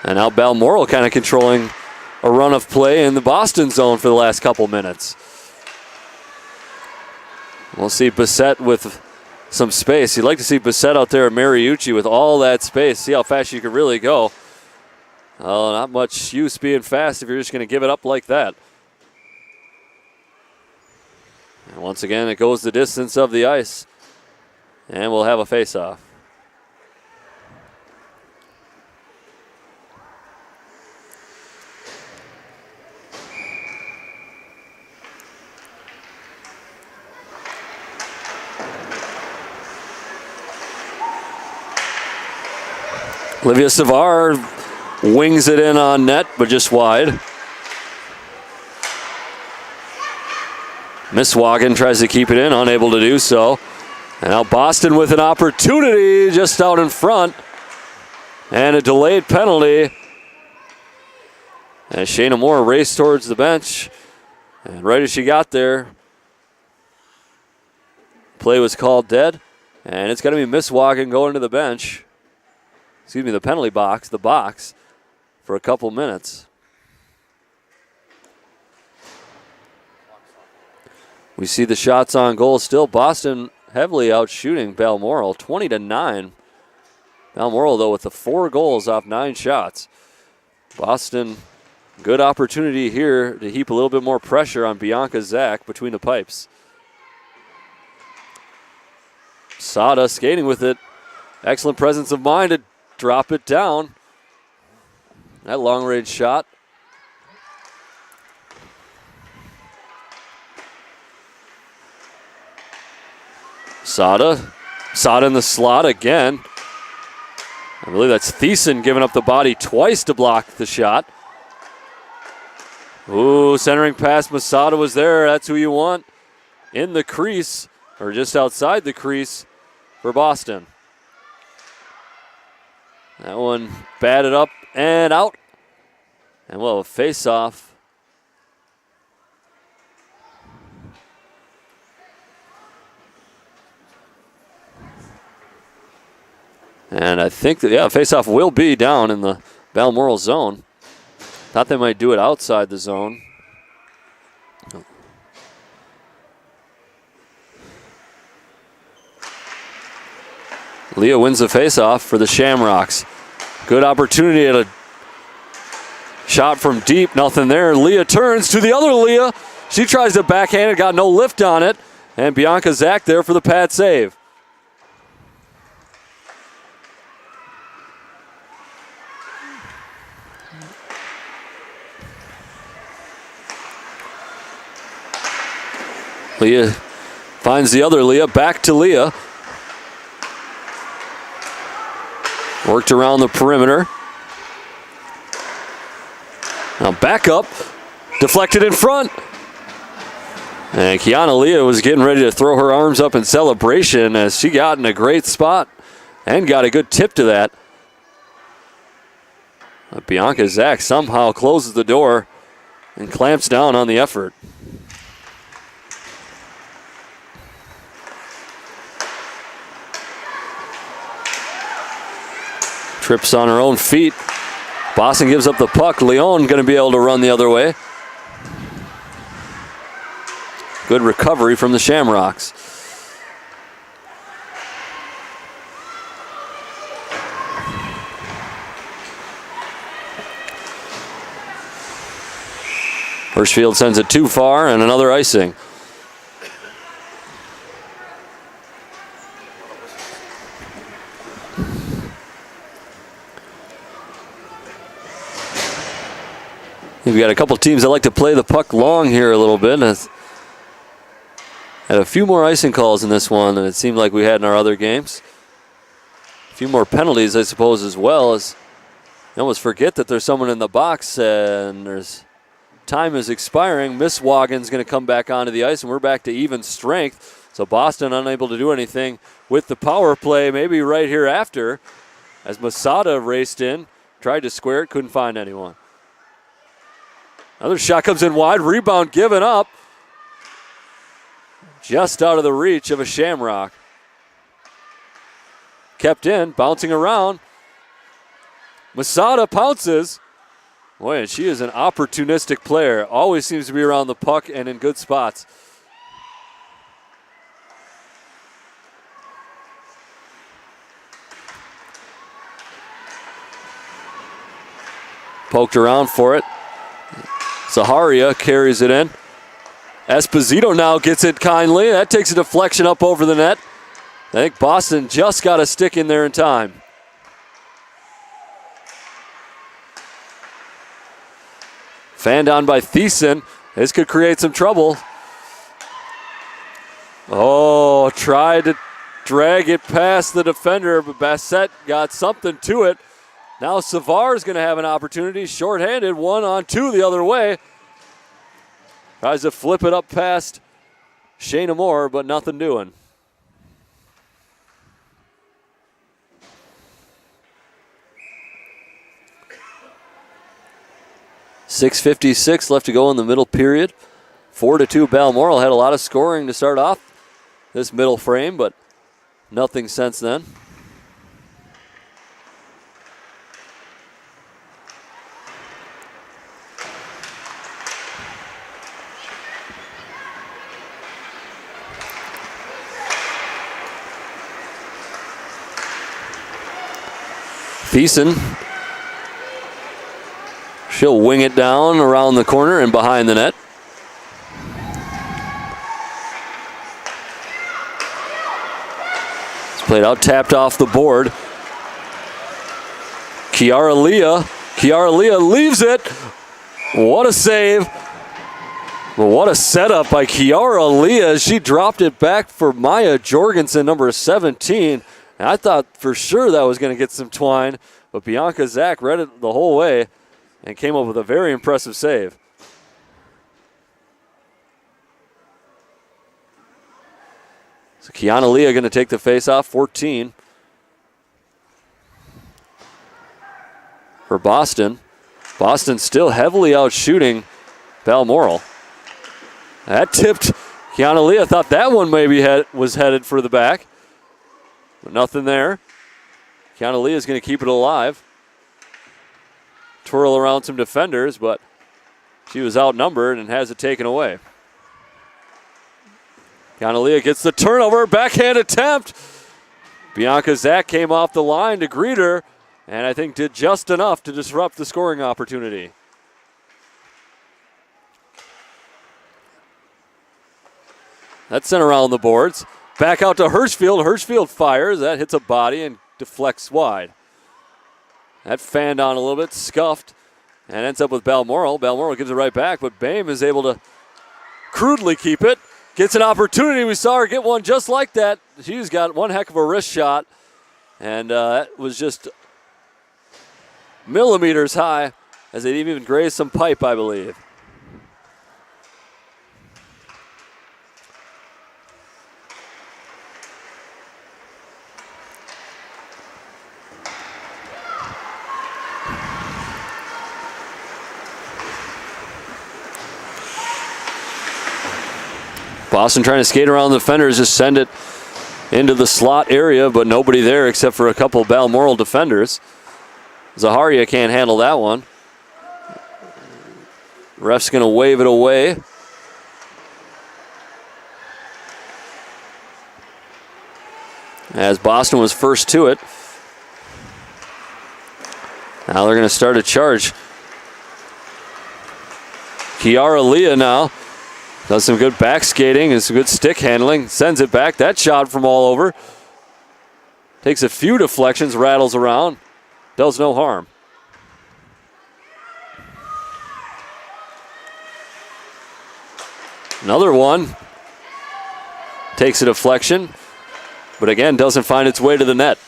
And now Balmoral kind of controlling a run of play in the Boston zone for the last couple minutes. We'll see Bassett with some space. You'd like to see Bassett out there at Mariucci with all that space. See how fast you can really go. Oh, not much use being fast if you're just going to give it up like that. And once again, it goes the distance of the ice. And we'll have a face-off. Olivia Savar wings it in on net, but just wide. Misswagen tries to keep it in, unable to do so. And now Boston with an opportunity just out in front. And a delayed penalty. As Shayna Moore raced towards the bench. And right as she got there, play was called dead. And it's going to be Misswagen going to the bench. Excuse me, the penalty box, the box, for a couple minutes. We see the shots on goal still. Boston heavily outshooting Balmoral, 20-9. Balmoral, though, with the 4 goals off 9 shots. Boston, good opportunity here to heap a little bit more pressure on Bianca Zach between the pipes. Sada skating with it. Excellent presence of mind to drop it down. That long-range shot. Sada in the slot again. I believe that's Thiessen giving up the body twice to block the shot. Ooh, centering pass. Masada was there. That's who you want in the crease, or just outside the crease for Boston. That one batted up and out. And we'll have a face-off. And I think that, face-off will be down in the Balmoral zone. Thought they might do it outside the zone. Leah wins the face-off for the Shamrocks. Good opportunity at a shot from deep. Nothing there. Leah turns to the other Leah. She tries to backhand it, got no lift on it. And Bianca Zach there for the pad save. Leah finds the other Leah, back to Leah. Worked around the perimeter. Now back up, deflected in front. And Kiana Leah was getting ready to throw her arms up in celebration as she got in a great spot and got a good tip to that. But Bianca Zach somehow closes the door and clamps down on the effort. Trips on her own feet. Boston gives up the puck. Leon going to be able to run the other way. Good recovery from the Shamrocks. Hirschfield sends it too far and another icing. We've got a couple teams that like to play the puck long here a little bit. Had a few more icing calls in this one than it seemed like we had in our other games. A few more penalties, I suppose, as well. As you almost forget that there's someone in the box and there's time is expiring. Misswagen's going to come back onto the ice, and we're back to even strength. So Boston unable to do anything with the power play, maybe right here after, as Masada raced in, tried to square it, couldn't find anyone. Another shot comes in wide, rebound given up. Just out of the reach of a Shamrock. Kept in, bouncing around. Masada pounces. Boy, and she is an opportunistic player. Always seems to be around the puck and in good spots. Poked around for it. Zaharia carries it in. Esposito now gets it kindly. That takes a deflection up over the net. I think Boston just got a stick in there in time. Fanned on by Thiessen. This could create some trouble. Oh, tried to drag it past the defender, but Bassett got something to it. Now Savar's going to have an opportunity. Short-handed, 1-on-2 the other way. Tries to flip it up past Shayna Moore, but nothing doing. .656 left to go in the middle period. 4-2 Balmoral. Had a lot of scoring to start off this middle frame, but nothing since then. Thiessen, she'll wing it down around the corner and behind the net. It's played out, tapped off the board. Kiara Leah leaves it. What a save. Well, what a setup by Kiara Leah. She dropped it back for Maya Jorgensen, number 17. And I thought for sure that was going to get some twine, but Bianca Zach read it the whole way and came up with a very impressive save. So Kiana Leah going to take the face-off, 14. For Boston. Boston still heavily out shooting Balmoral. That tipped. Kiana Leah thought that one maybe was headed for the back. But nothing there. Kiana Leah is going to keep it alive. Twirl around some defenders, but she was outnumbered and has it taken away. Kiana Leah gets the turnover, backhand attempt. Bianca Zach came off the line to greet her, and I think did just enough to disrupt the scoring opportunity. That's sent around the boards. Back out to Hirschfield. Hirschfield fires. That hits a body and deflects wide. That fanned on a little bit, scuffed, and ends up with Balmoral. Balmoral gives it right back, but Boehm is able to crudely keep it. Gets an opportunity. We saw her get one just like that. She's got one heck of a wrist shot, and that was just millimeters high as it even grazed some pipe, I believe. Boston trying to skate around the defenders, just send it into the slot area, but nobody there except for a couple of Balmoral defenders. Zaharia can't handle that one. Ref's going to wave it away. As Boston was first to it. Now they're going to start a charge. Kiara Leah now does some good back skating and some good stick handling. Sends it back. That shot from all over. Takes a few deflections, rattles around. Does no harm. Another one. Takes a deflection, but again doesn't find its way to the net.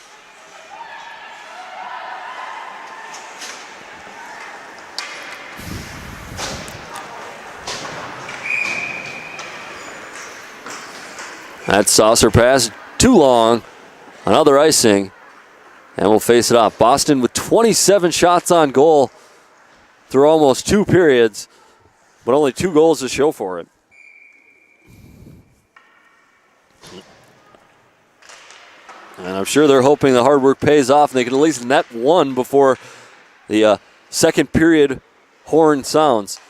That saucer pass, too long. Another icing, and we'll face it off. Boston with 27 shots on goal through almost 2 periods, but only 2 goals to show for it. And I'm sure they're hoping the hard work pays off and they can at least net one before the second period horn sounds.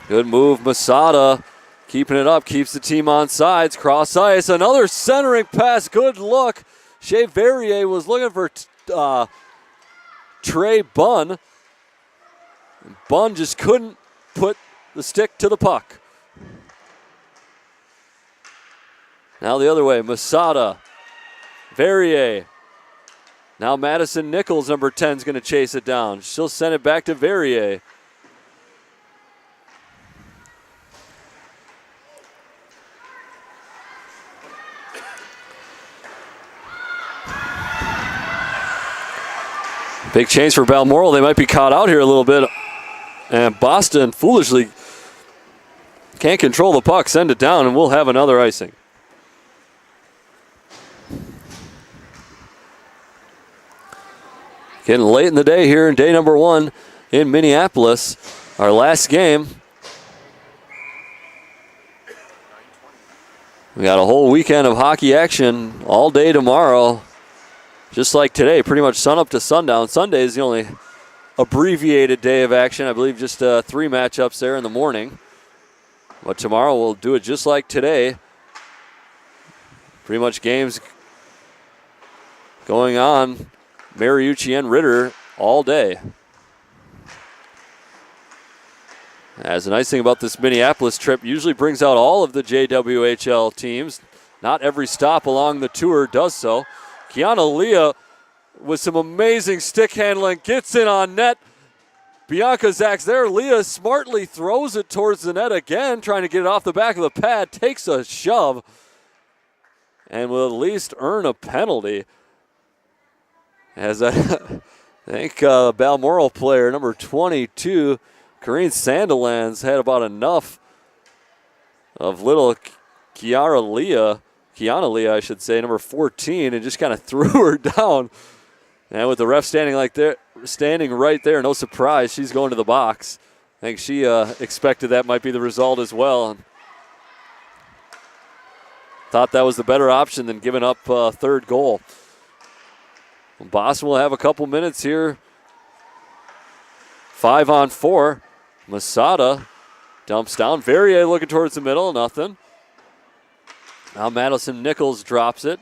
Good move, Masada. Keeping it up, keeps the team on sides, cross ice, another centering pass, good look. Shea Verrier was looking for Trey Bunn. Bunn just couldn't put the stick to the puck. Now the other way, Masada, Verrier. Now Madison Nichols, number 10, is going to chase it down. She'll send it back to Verrier. Big change for Balmoral. They might be caught out here a little bit. And Boston foolishly can't control the puck, send it down, and we'll have another icing. Getting late in the day here in day number 1 in Minneapolis. Our last game. We got a whole weekend of hockey action all day tomorrow. Just like today, pretty much sun up to sundown. Sunday is the only abbreviated day of action. I believe just 3 matchups there in the morning. But tomorrow we'll do it just like today. Pretty much games going on. Mariucci and Ritter all day. As the nice thing about this Minneapolis trip, usually brings out all of the JWHL teams. Not every stop along the tour does so. Kiana Leah with some amazing stick handling, gets in on net. Bianca Zach's there. Leah smartly throws it towards the net again, trying to get it off the back of the pad, takes a shove, and will at least earn a penalty. As I think Balmoral player number 22, Corrine Sandilands, had about enough of little Kiana Leah, I should say, number 14, and just kind of threw her down. And with the ref standing right there, no surprise, she's going to the box. I think she expected that might be the result as well. And thought that was the better option than giving up a third goal. Boston will have a couple minutes here. 5-on-4. Masada dumps down. Verrier looking towards the middle, nothing. Now Madison Nichols drops it.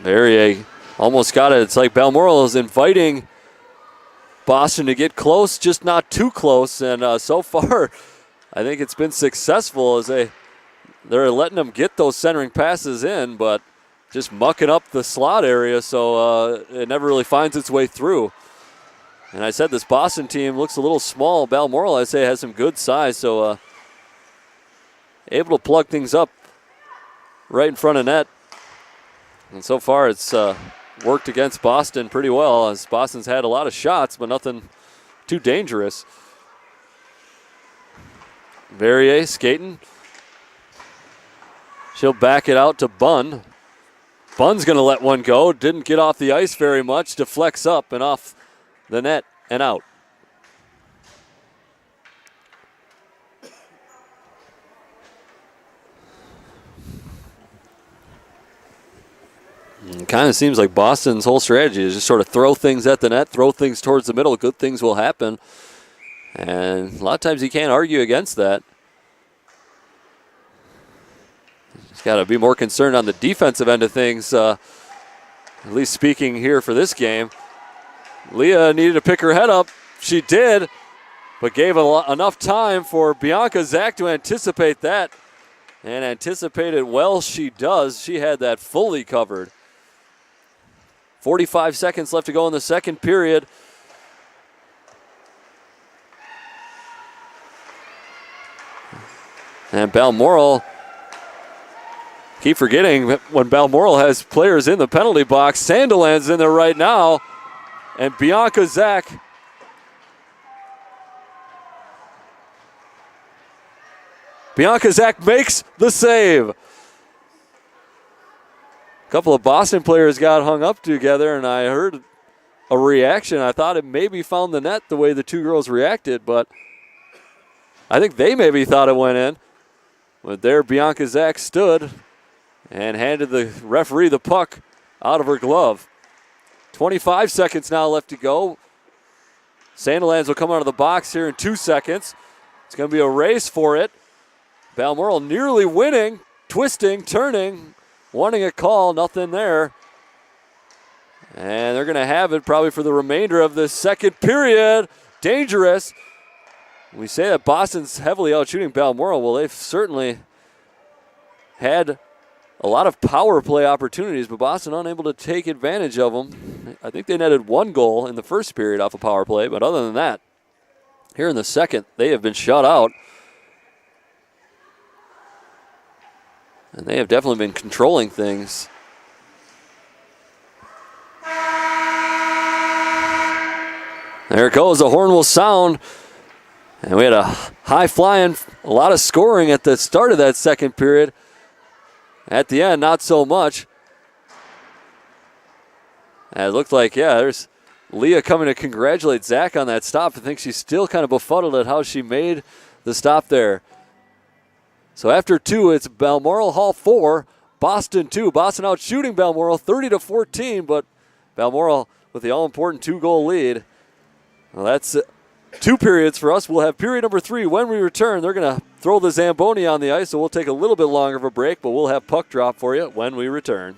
Verrier almost got it. It's like Balmoral is inviting Boston to get close, just not too close. And so far, I think it's been successful as they're letting them get those centering passes in, but just mucking up the slot area, so it never really finds its way through. And I said this Boston team looks a little small. Balmoral, I say, has some good size, so able to plug things up right in front of net. And so far it's worked against Boston pretty well, as Boston's had a lot of shots, but nothing too dangerous. Verrier skating. She'll back it out to Bunn. Bunn's going to let one go. Didn't get off the ice very much. Deflects up and off the net and out. It kind of seems like Boston's whole strategy is just sort of throw things at the net, throw things towards the middle. Good things will happen. And a lot of times you can't argue against that. Just got to be more concerned on the defensive end of things, at least speaking here for this game. Leah needed to pick her head up. She did, but gave enough time for Bianca Zach to anticipate that. And anticipated well she does. She had that fully covered. 45 seconds left to go in the second period. And Balmoral, keep forgetting when Balmoral has players in the penalty box. Sandilands in there right now. And Bianca Zach makes the save. A couple of Boston players got hung up together, and I heard a reaction. I thought it maybe found the net the way the two girls reacted, but I think they maybe thought it went in. But there Bianca Zach stood and handed the referee the puck out of her glove. 25 seconds now left to go. Sandilands will come out of the box here in 2 seconds. It's going to be a race for it. Balmoral nearly winning, twisting, turning, wanting a call, nothing there. And they're going to have it probably for the remainder of the second period. Dangerous. We say that Boston's heavily out shooting Balmoral. Well, they've certainly had a lot of power play opportunities, but Boston unable to take advantage of them. I think they netted 1 goal in the first period off a power play, but other than that, here in the second, they have been shut out. And they have definitely been controlling things. There it goes. The horn will sound. And we had a high flying, a lot of scoring at the start of that second period. At the end, not so much. And it looked like, yeah, there's Leah coming to congratulate Zach on that stop. I think she's still kind of befuddled at how she made the stop there. So after 2, it's Balmoral Hall 4, Boston 2. Boston out shooting Balmoral 30-14, but Balmoral with the all-important 2-goal lead. Well, that's 2 periods for us. We'll have period number 3 when we return. They're going to throw the Zamboni on the ice, so we'll take a little bit longer of a break, but we'll have puck drop for you when we return.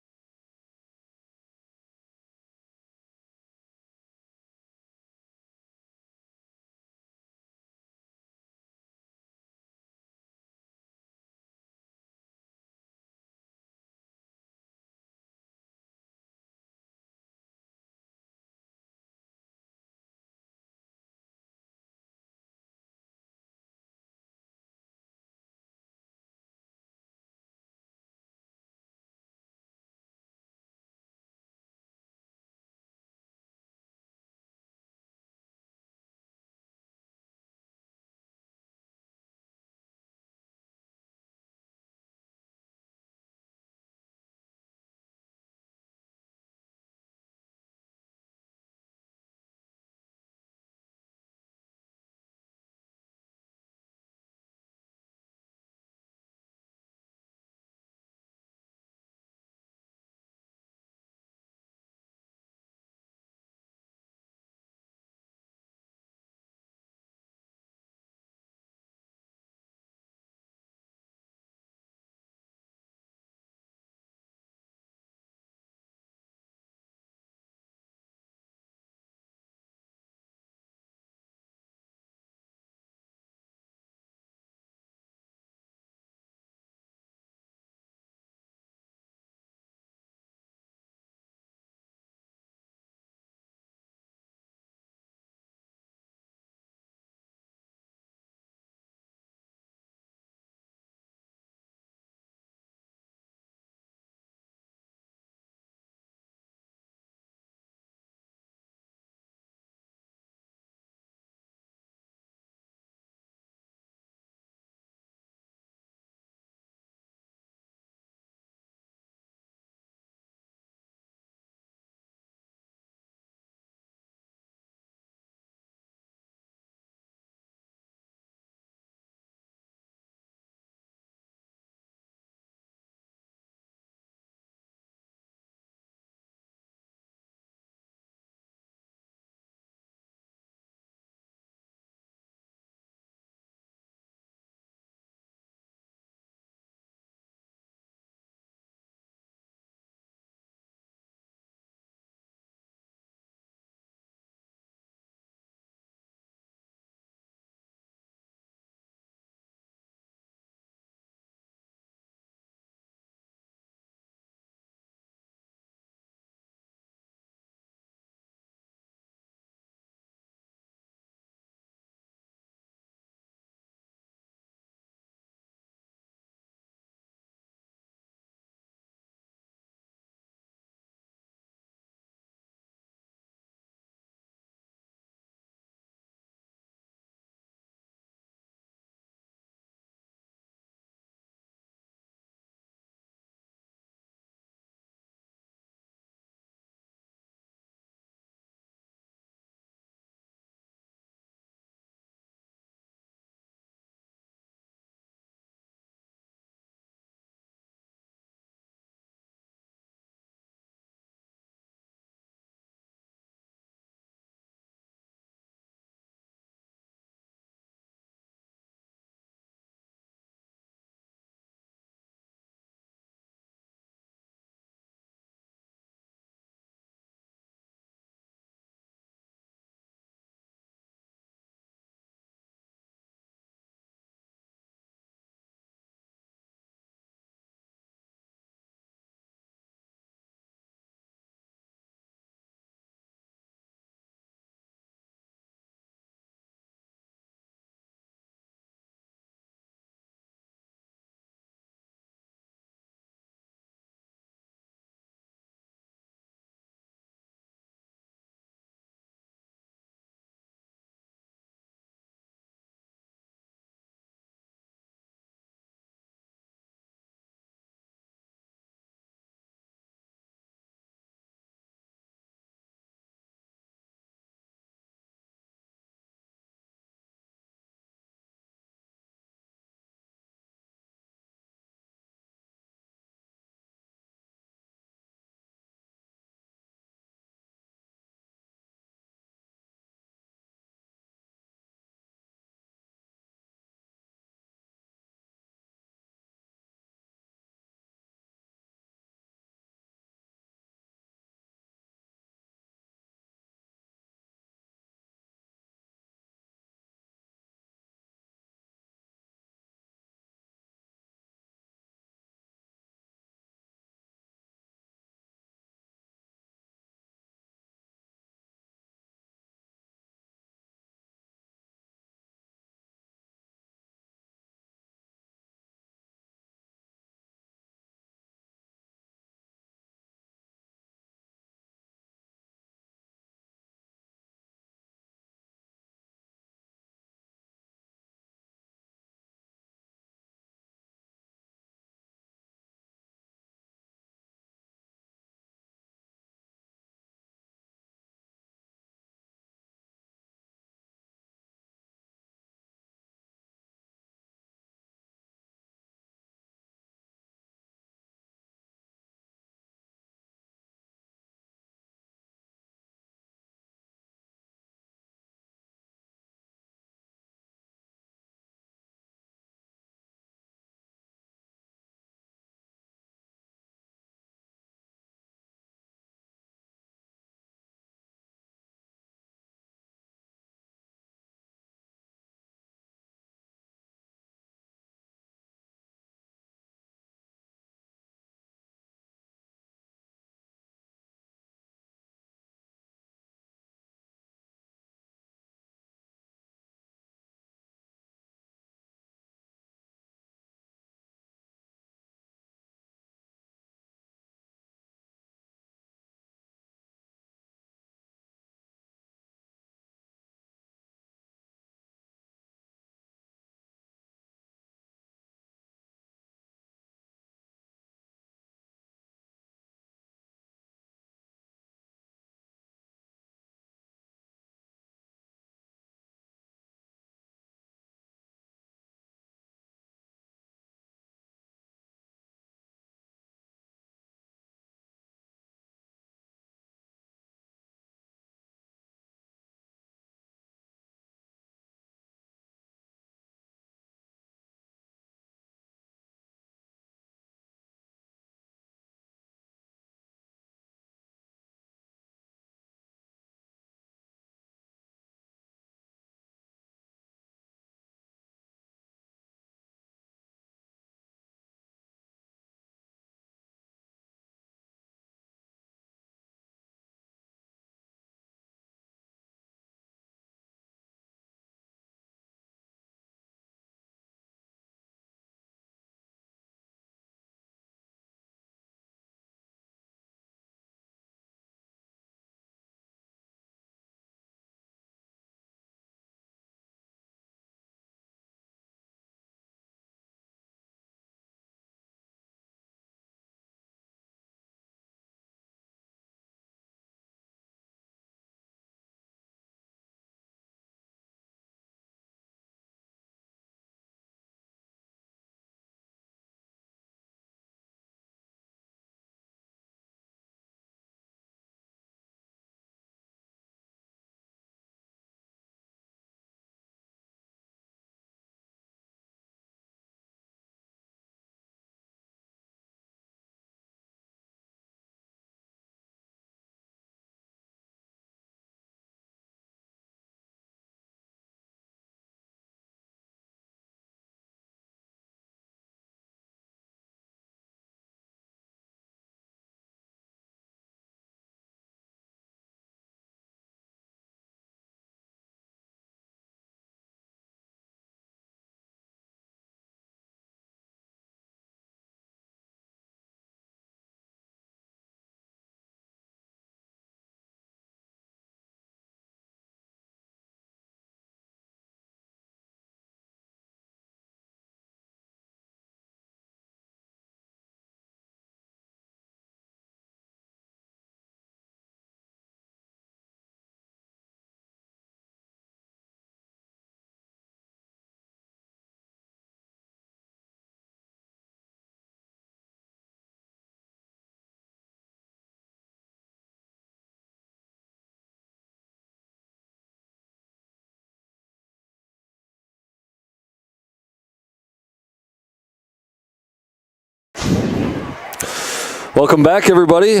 Welcome back, everybody.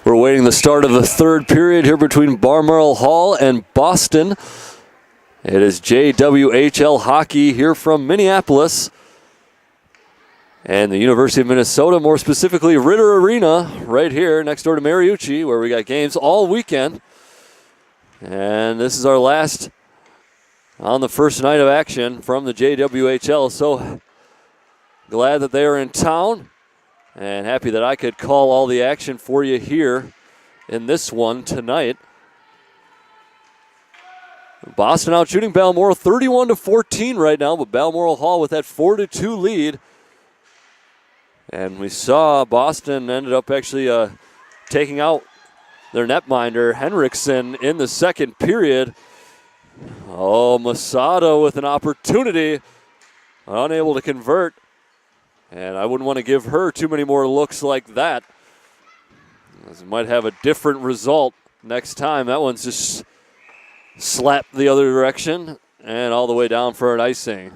We're awaiting the start of the third period here between Balmoral Hall and Boston. It is JWHL hockey here from Minneapolis and the University of Minnesota, more specifically Ritter Arena, right here next door to Mariucci, where we got games all weekend. And this is our last on the first night of action from the JWHL. So glad that they are in town. And happy that I could call all the action for you here in this one tonight. Boston out shooting Balmoral 31-14 right now, but Balmoral Hall with that 4-2 lead. And we saw Boston ended up actually taking out their netminder, Henriksen, in the second period. Oh, Masada with an opportunity, unable to convert. And I wouldn't want to give her too many more looks like that, as it might have a different result next time. That one's just slapped the other direction and all the way down for an icing.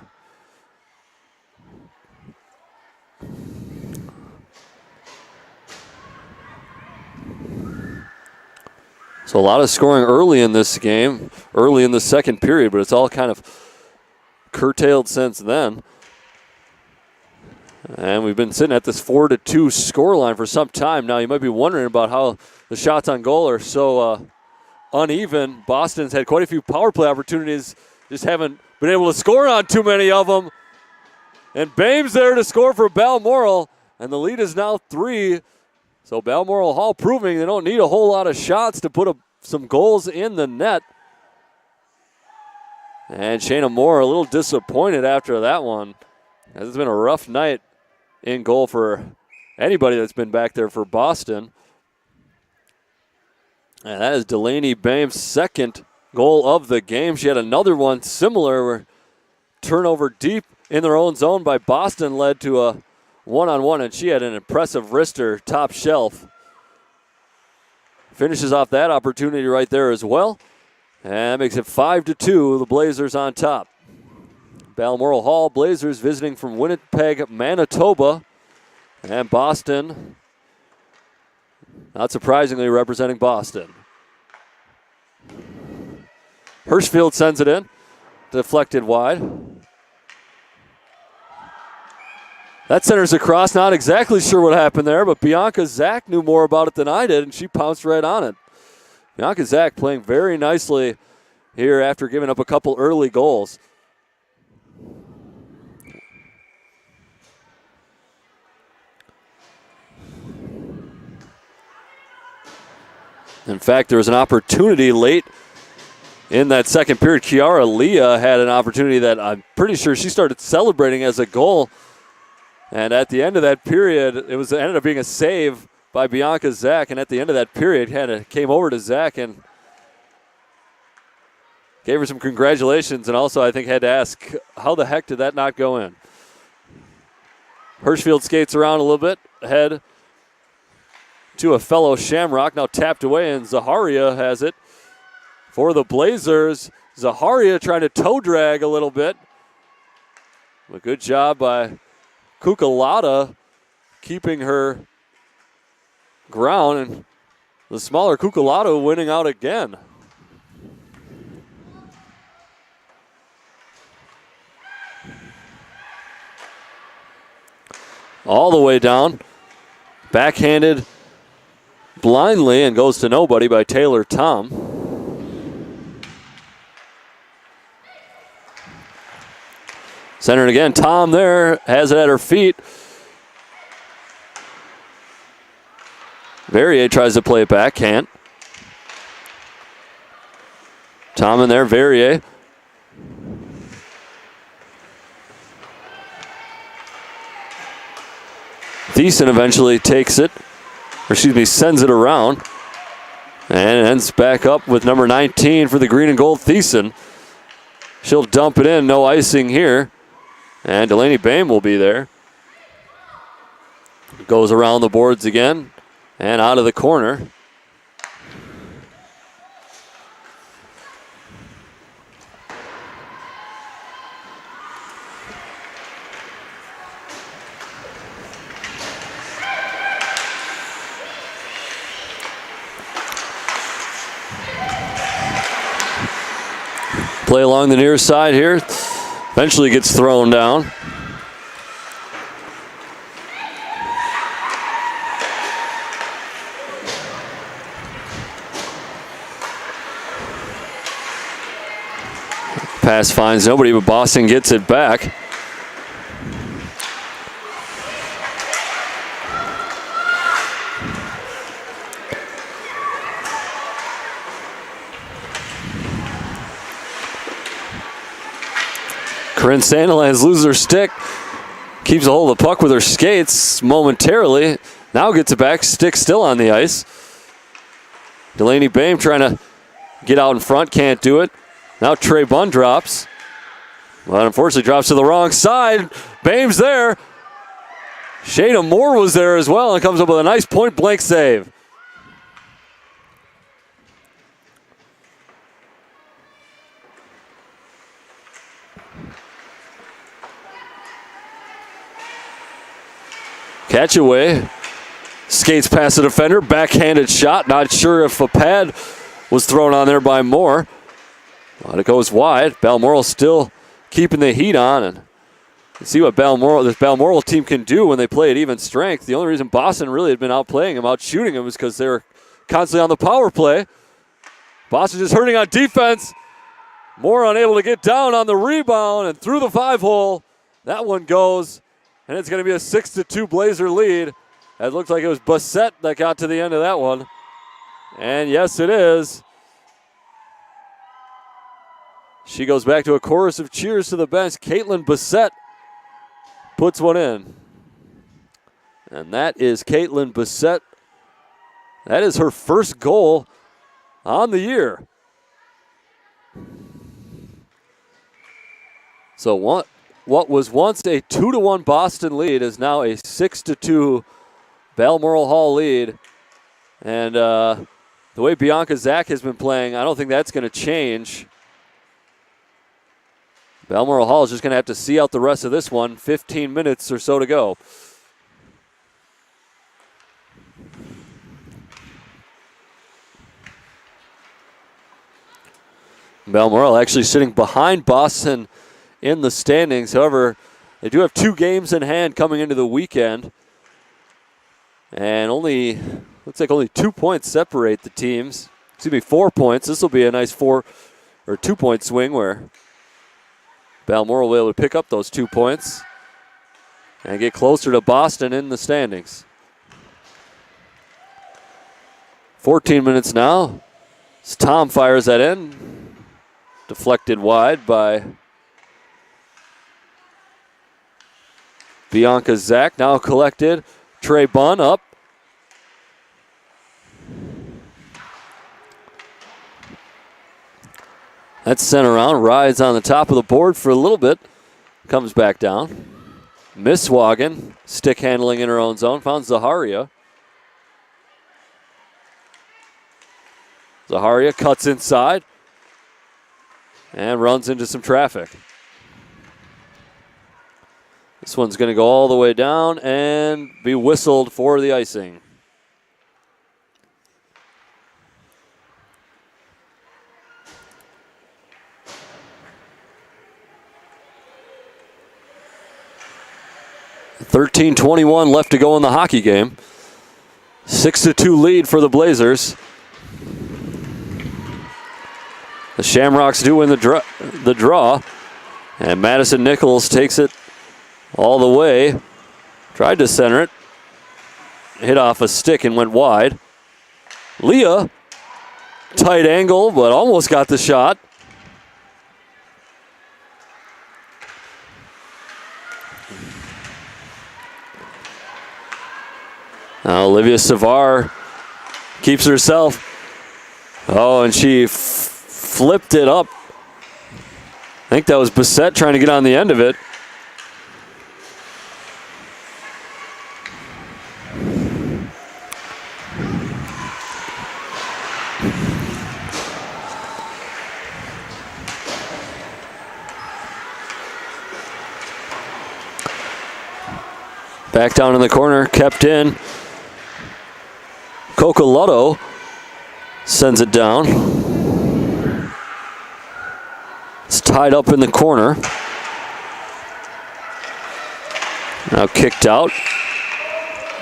So a lot of scoring early in this game, early in the second period, but it's all kind of curtailed since then. And we've been sitting at this 4-2 scoreline for some time now. You might be wondering about how the shots on goal are so uneven. Boston's had quite a few power play opportunities, just haven't been able to score on too many of them. And Bame's there to score for Balmoral, and the lead is now 3. So Balmoral Hall proving they don't need a whole lot of shots to put some goals in the net. And Shayna Moore a little disappointed after that one, as it's been a rough night in goal for anybody that's been back there for Boston. And that is Delaney Bame's second goal of the game. She had another one similar where turnover deep in their own zone by Boston led to a one-on-one, and she had an impressive wrister top shelf. Finishes off that opportunity right there as well. And that makes it 5-2, the Blazers on top. Balmoral Hall Blazers visiting from Winnipeg, Manitoba. And Boston, not surprisingly, representing Boston. Hirschfield sends it in, deflected wide. That centers across, not exactly sure what happened there, but Bianca Zach knew more about it than I did, and she pounced right on it. Bianca Zach playing very nicely here after giving up a couple early goals. In fact, there was an opportunity late in that second period. Kiara Leah had an opportunity that I'm pretty sure she started celebrating as a goal. And at the end of that period, it ended up being a save by Bianca Zach. And at the end of that period, kind of came over to Zach and gave her some congratulations. And also, I think, had to ask, how the heck did that not go in? Hirschfield skates around a little bit, ahead to a fellow Shamrock, now tapped away, and Zaharia has it for the Blazers. Zaharia trying to toe drag a little bit. A good job by Kukalata keeping her ground, and the smaller Kukalata winning out again. All the way down, backhanded blindly and goes to nobody by Taylor Tom. Centered again, Tom there, has it at her feet. Verrier tries to play it back, can't. Tom in there, Verrier. Thiessen eventually takes it. Sends it around and ends back up with number 19 for the green and gold, Thiessen. She'll dump it in, no icing here. And Delaney Bame will be there. Goes around the boards again and out of the corner. Play along the near side here. Eventually gets thrown down. Pass finds nobody, but Boston gets it back. Corinne Sandilands loses her stick. Keeps a hold of the puck with her skates momentarily. Now gets it back. Stick still on the ice. Delaney Bame trying to get out in front. Can't do it. Now Trey Bunn drops. Well, unfortunately drops to the wrong side. Bame's there. Shayna Moore was there as well and comes up with a nice point-blank save. Catch away. Skates past the defender. Backhanded shot. Not sure if a pad was thrown on there by Moore. But it goes wide. Balmoral still keeping the heat on. And you see what this Balmoral team can do when they play at even strength. The only reason Boston really had been outplaying them, out shooting them, is because they were constantly on the power play. Boston just hurting on defense. Moore unable to get down on the rebound and through the 5-hole. That one goes. And it's going to be a 6-2 Blazer lead. It looks like it was Bassett that got to the end of that one. And yes, it is. She goes back to a chorus of cheers to the bench. Caitlin Bassett puts one in. And that is Caitlin Bassett. That is her first goal on the year. So what was once a 2-1 Boston lead is now a 6-2 Balmoral Hall lead. And the way Bianca Zach has been playing, I don't think that's going to change. Balmoral Hall is just going to have to see out the rest of this one. 15 minutes or so to go. Balmoral actually sitting behind Boston in the standings. However, they do have 2 games in hand coming into the weekend. And looks like only 2 points separate the teams. Excuse me, 4 points. This will be a nice 2-point swing where Balmoral will be able to pick up those 2 points and get closer to Boston in the standings. 14 minutes now. As Tom fires that in. Deflected wide by Bianca Zach. Now collected. Trey Bunn up. That's sent around. Rides on the top of the board for a little bit. Comes back down. Misswagen. Stick handling in her own zone. Found Zaharia. Zaharia cuts inside. And runs into some traffic. This one's going to go all the way down and be whistled for the icing. .13:21 left to go in the hockey game. 6-2 lead for the Blazers. The Shamrocks do win the draw. And Madison Nichols takes it all the way. Tried to center it. Hit off a stick and went wide. Leah, tight angle, but almost got the shot. Now Olivia Savar keeps herself. Oh, and she flipped it up. I think that was Bassett trying to get on the end of it. Back down in the corner, kept in. Cocolotto sends it down. tied up in the corner. Now kicked out.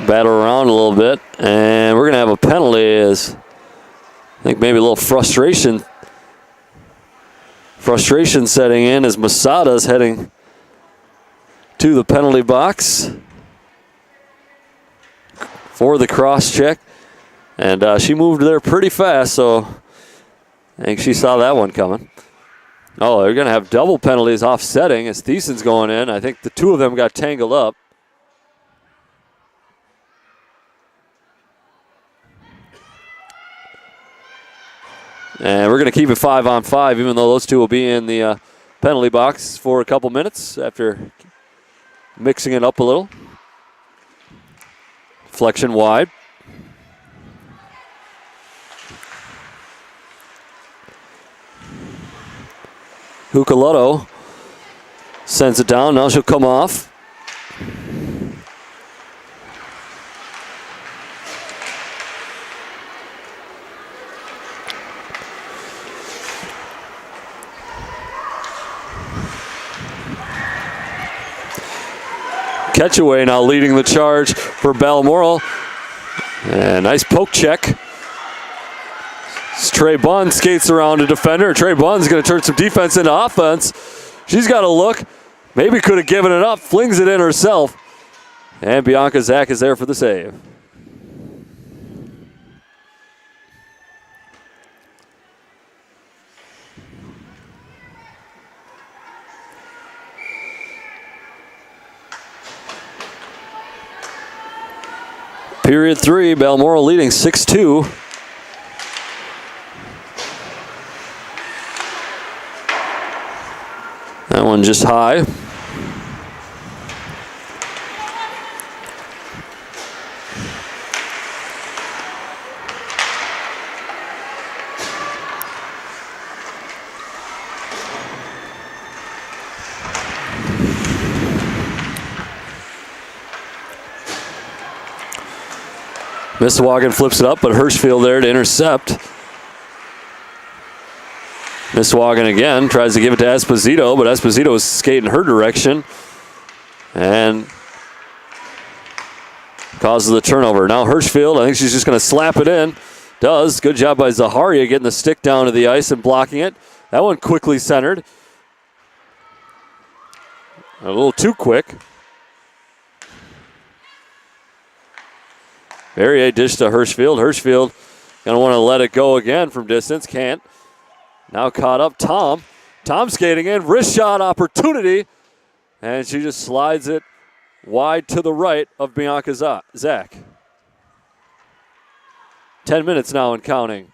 Battle around a little bit. And we're going to have a penalty as I think maybe a little frustration setting in as Masada's heading to the penalty box for the cross check. And she moved there pretty fast, so I think she saw that one coming. Oh, they're going to have double penalties offsetting as Thiessen's going in. I think the two of them got tangled up. And we're going to keep it 5-on-5, even though those two will be in the penalty box for a couple minutes after mixing it up a little. Deflection wide. Hukalotto sends it down. Now she'll come off. Catchaway now leading the charge for Balmoral. And nice poke check. Trey Bunn skates around a defender. Trey Bunn's going to turn some defense into offense. She's got a look. Maybe could have given it up. Flings it in herself. And Bianca Zach is there for the save. Period 3, Balmoral leading 6-2. That one just high. Misswagen flips it up, but Hirschfield there to intercept. Misswagen again tries to give it to Esposito, but Esposito is skating her direction and causes the turnover. Now Hirschfield, I think she's just going to slap it in. Does. Good job by Zaharia getting the stick down to the ice and blocking it. That one quickly centered. A little too quick. Verrier dish to Hirschfield. Hirschfield going to want to let it go again from distance. Can't. Now caught up Tom. Tom skating in. Wrist shot opportunity. And she just slides it wide to the right of Bianca Zach. 10 minutes now and counting.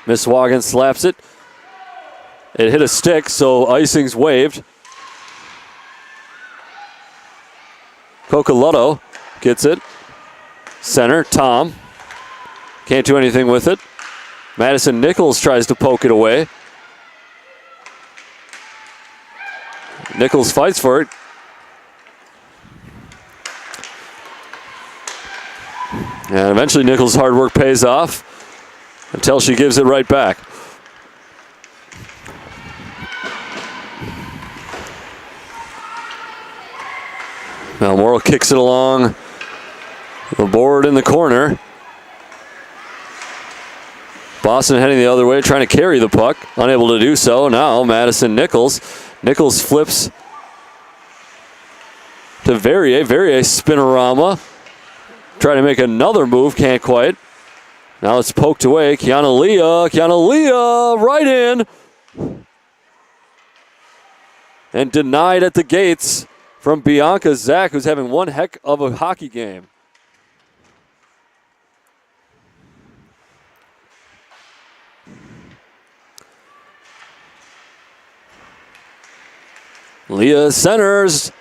Misswagen slaps it. It hit a stick, so icing's waved. Cocolotto gets it. Center, Tom. Can't do anything with it. Madison Nichols tries to poke it away. Nichols fights for it. And eventually Nichols' hard work pays off until she gives it right back. Balmoral kicks it along the board in the corner. Boston heading the other way, trying to carry the puck. Unable to do so. Now Madison Nichols. Nichols flips to Verrier. Verrier spinorama. Trying to make another move. Can't quite. Now it's poked away. Kiana Leah. Kiana Leah right in. And denied at the gates from Bianca Zach, who's having one heck of a hockey game. Leah centers.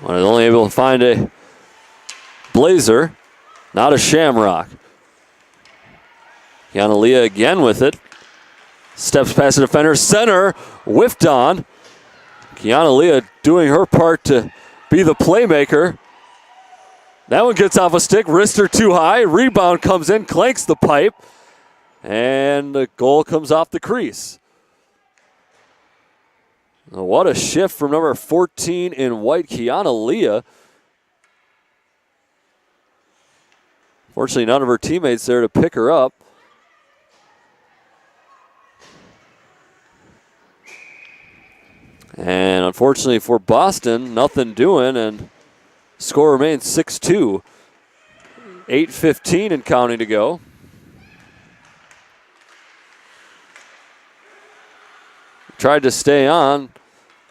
Was only able to find a blazer, not a shamrock. Kiana Leah again with it. Steps past the defender. Center, whiffed on. Kiana Leah doing her part to be the playmaker. That one gets off a stick, wrister too high. Rebound comes in, clanks the pipe, and the goal comes off the crease. What a shift from number 14 in white, Kiana Leah. Fortunately, none of her teammates there to pick her up. And unfortunately for Boston, nothing doing, and score remains 6-2. 8:15 and counting to go. Tried to stay on,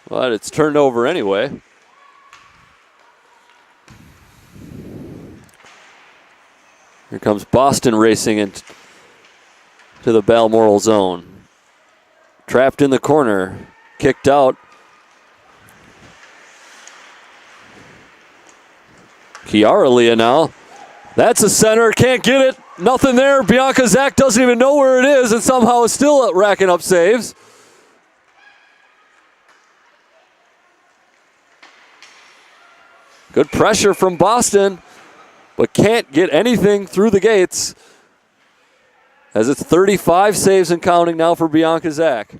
but it's turned over anyway. Here comes Boston racing into the Balmoral zone. Trapped in the corner, kicked out. Kiara Leah now. That's a center, can't get it. Nothing there. Bianca Zach doesn't even know where it is and somehow is still racking up saves. Good pressure from Boston, but can't get anything through the gates. As it's 35 saves and counting now for Bianca Zach.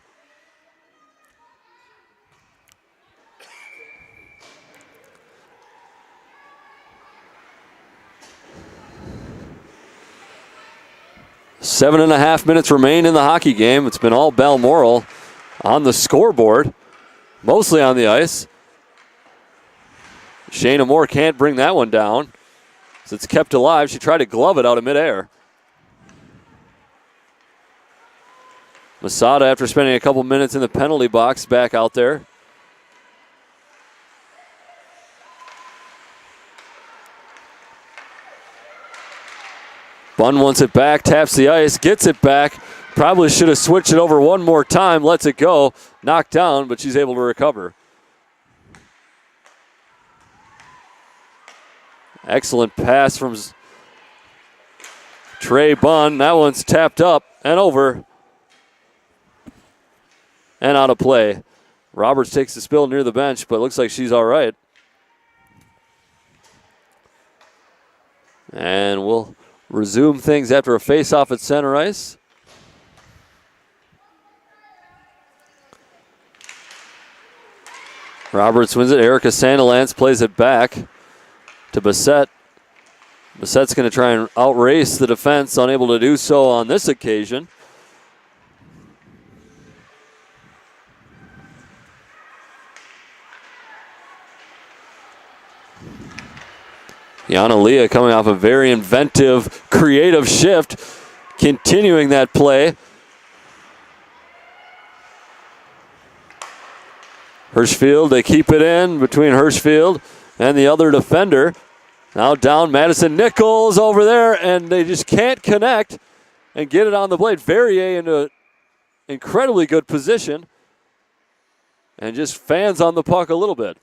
Seven and a half minutes remain in the hockey game. It's been all Balmoral on the scoreboard, mostly on the ice. Shayna Moore can't bring that one down. So it's kept alive. She tried to glove it out of midair. Masada, after spending a couple minutes in the penalty box, back out there. Bunn wants it back, taps the ice, gets it back. Probably should have switched it over one more time, lets it go. Knocked down, but she's able to recover. Excellent pass from Trey Bunn. That one's tapped up and over. And out of play. Roberts takes the spill near the bench, but looks like she's all right. And we'll resume things after a face-off at center ice. Roberts wins it. Erica Sandalance plays it back to Bassett. Bassett's going to try and outrace the defense, unable to do so on this occasion. Yana Leah coming off a very inventive, creative shift, continuing that play. Hirschfield, they keep it in between Hirschfield and the other defender. Now down Madison Nichols over there, and they just can't connect and get it on the blade. Verrier in an incredibly good position and just fans on the puck a little bit.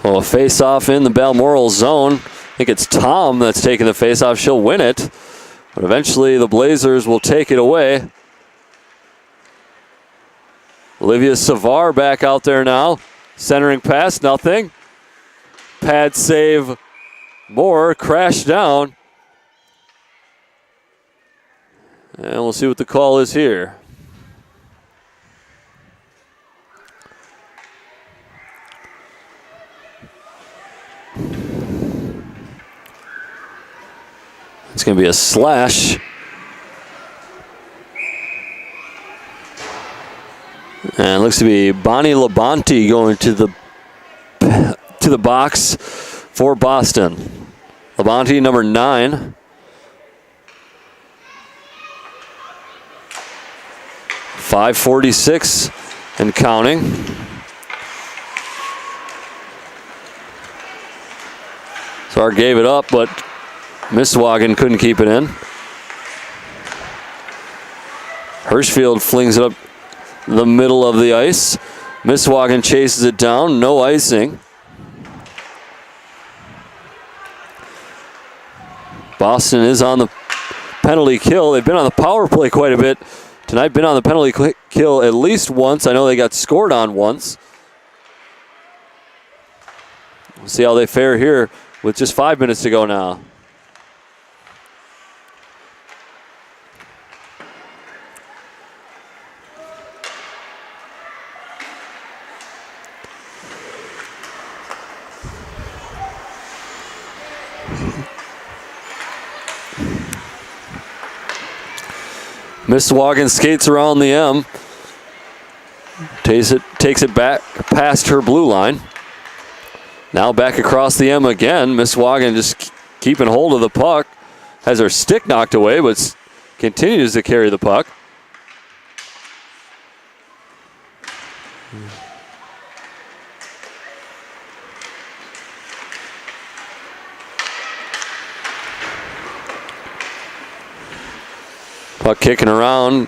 Well, a face-off in the Balmoral zone. I think it's Tom that's taking the face-off. She'll win it. But eventually the Blazers will take it away. Olivia Savar back out there now. Centering pass, nothing. Pad save, Moore, crash down. And we'll see what the call is here. It's going to be a slash. And it looks to be Bonnie Labonte going to the box for Boston. Labonte, number 9. .546 and counting. Sar gave it up, but Misswagen couldn't keep it in. Hirschfield flings it up the middle of the ice. Misswagen chases it down, no icing. Boston is on the penalty kill. They've been on the power play quite a bit tonight. Been on the penalty kill at least once. I know they got scored on once. We'll see how they fare here with just 5 minutes to go now. Mistwagen skates around the M. Takes it back past her blue line. Now back across the M again. Mistwagen just keeping hold of the puck. Has her stick knocked away, but continues to carry the puck. Puck kicking around.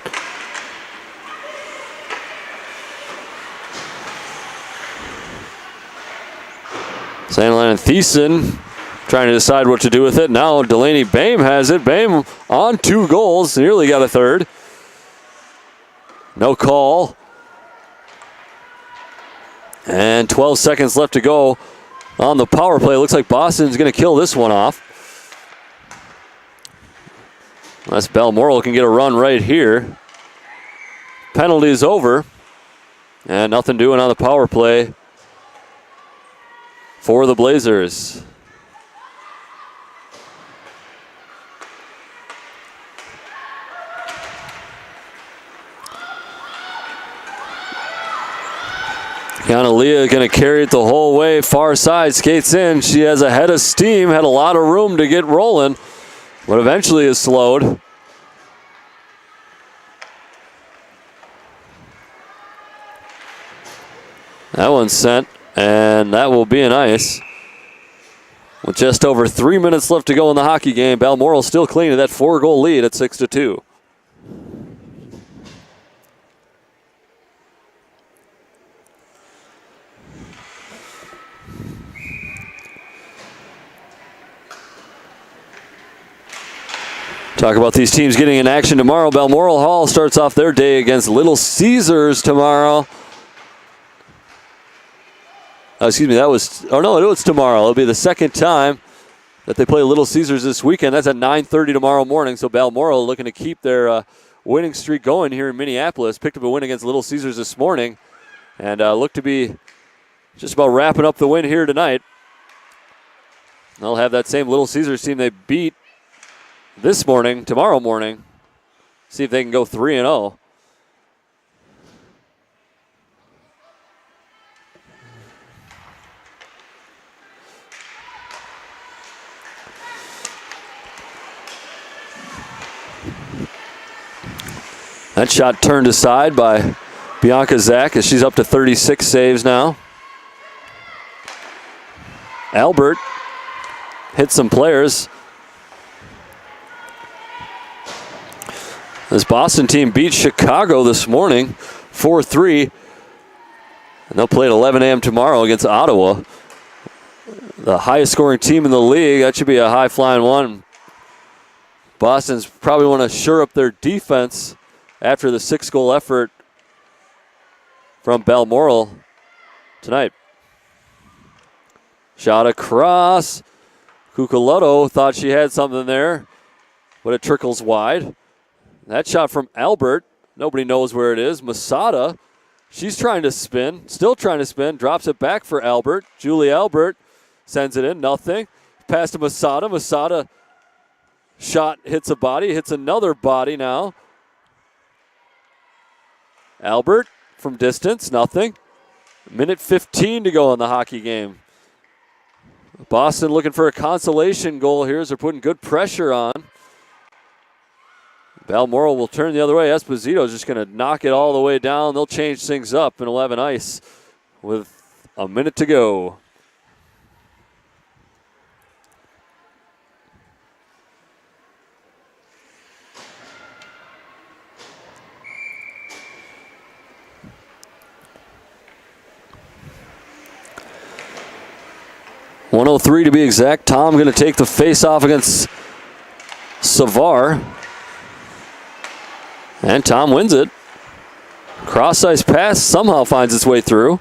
Sandline and Thiessen trying to decide what to do with it. Now Delaney Bame has it. Bame on 2 goals. Nearly got a third. No call. And 12 seconds left to go on the power play. Looks like Boston's going to kill this one off. Unless Balmoral can get a run right here. Penalty is over. And nothing doing on the power play for the Blazers. Leah going to carry it the whole way. Far side, skates in. She has a head of steam. Had a lot of room to get rolling, but eventually is slowed. That one's sent, and that will be an ice. With just over 3 minutes left to go in the hockey game, Balmoral still clinging to that 4-goal lead at 6-2. Talk about these teams getting in action tomorrow. Balmoral Hall starts off their day against Little Caesars tomorrow. Excuse me, it was tomorrow. It'll be the second time that they play Little Caesars this weekend. That's at 9:30 tomorrow morning. So Balmoral looking to keep their winning streak going here in Minneapolis. Picked up a win against Little Caesars this morning and look to be just about wrapping up the win here tonight. They'll have that same Little Caesars team they beat tomorrow morning. See if they can go 3-0. That shot turned aside by Bianca Zach as she's up to 36 saves now. Albert hit some players. This Boston team beat Chicago this morning 4-3. And they'll play at 11 a.m. tomorrow against Ottawa. The highest scoring team in the league. That should be a high-flying one. Boston's probably want to shore up their defense after the 6-goal effort from Balmoral tonight. Shot across. Cucoloto thought she had something there, but it trickles wide. That shot from Albert, nobody knows where it is. Masada, she's trying to spin, still trying to spin, drops it back for Albert. Julie Albert sends it in, nothing. Pass to Masada. Masada shot hits a body, hits another body now. Albert from distance, nothing. Minute 15 to go in the hockey game. Boston looking for a consolation goal here as they're putting good pressure on. Balmoral will turn the other way. Esposito's just going to knock it all the way down. They'll change things up and 11 ice with a minute to go. .103 to be exact. Tom going to take the face-off against Savar. And Tom wins it. Cross-ice pass somehow finds its way through.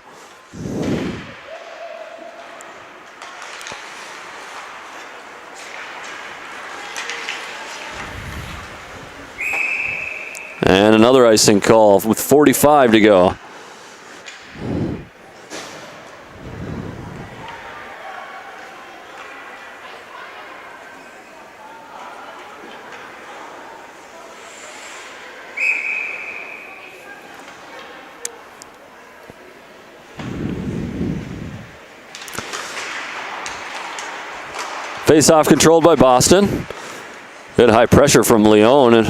And another icing call with 45 to go. Face-off controlled by Boston. Good high pressure from Leone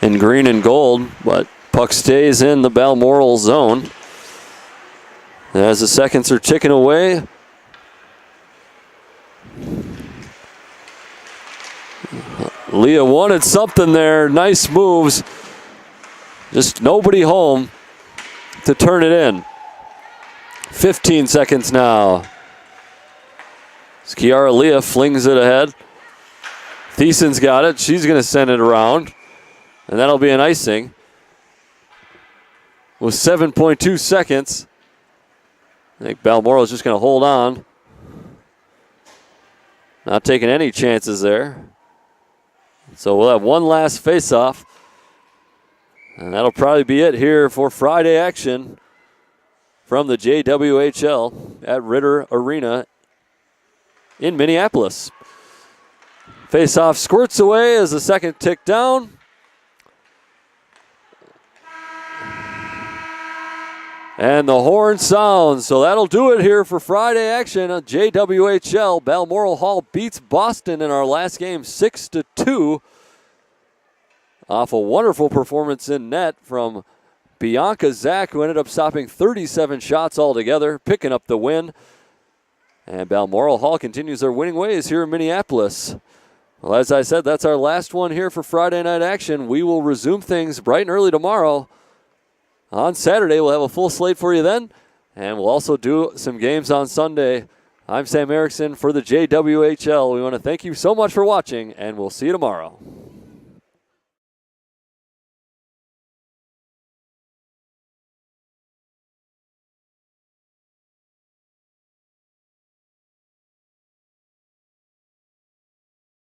in green and gold, but puck stays in the Balmoral zone. As the seconds are ticking away. Leah wanted something there. Nice moves. Just nobody home to turn it in. 15 seconds now. Kiara Leah flings it ahead. Thiessen's got it. She's going to send it around. And that'll be an icing. With 7.2 seconds. I think Balmoral is just going to hold on. Not taking any chances there. So we'll have one last face-off. And that'll probably be it here for Friday action from the JWHL at Ritter Arena in Minneapolis. Face-off squirts away as the second tick down. And the horn sounds. So that'll do it here for Friday action on JWHL. Balmoral Hall beats Boston in our last game 6-2. Off a wonderful performance in net from Bianca Zach, who ended up stopping 37 shots altogether, picking up the win. And Balmoral Hall continues their winning ways here in Minneapolis. Well, as I said, that's our last one here for Friday night action. We will resume things bright and early tomorrow. On Saturday, we'll have a full slate for you then. And we'll also do some games on Sunday. I'm Sam Erickson for the JWHL. We want to thank you so much for watching, and we'll see you tomorrow.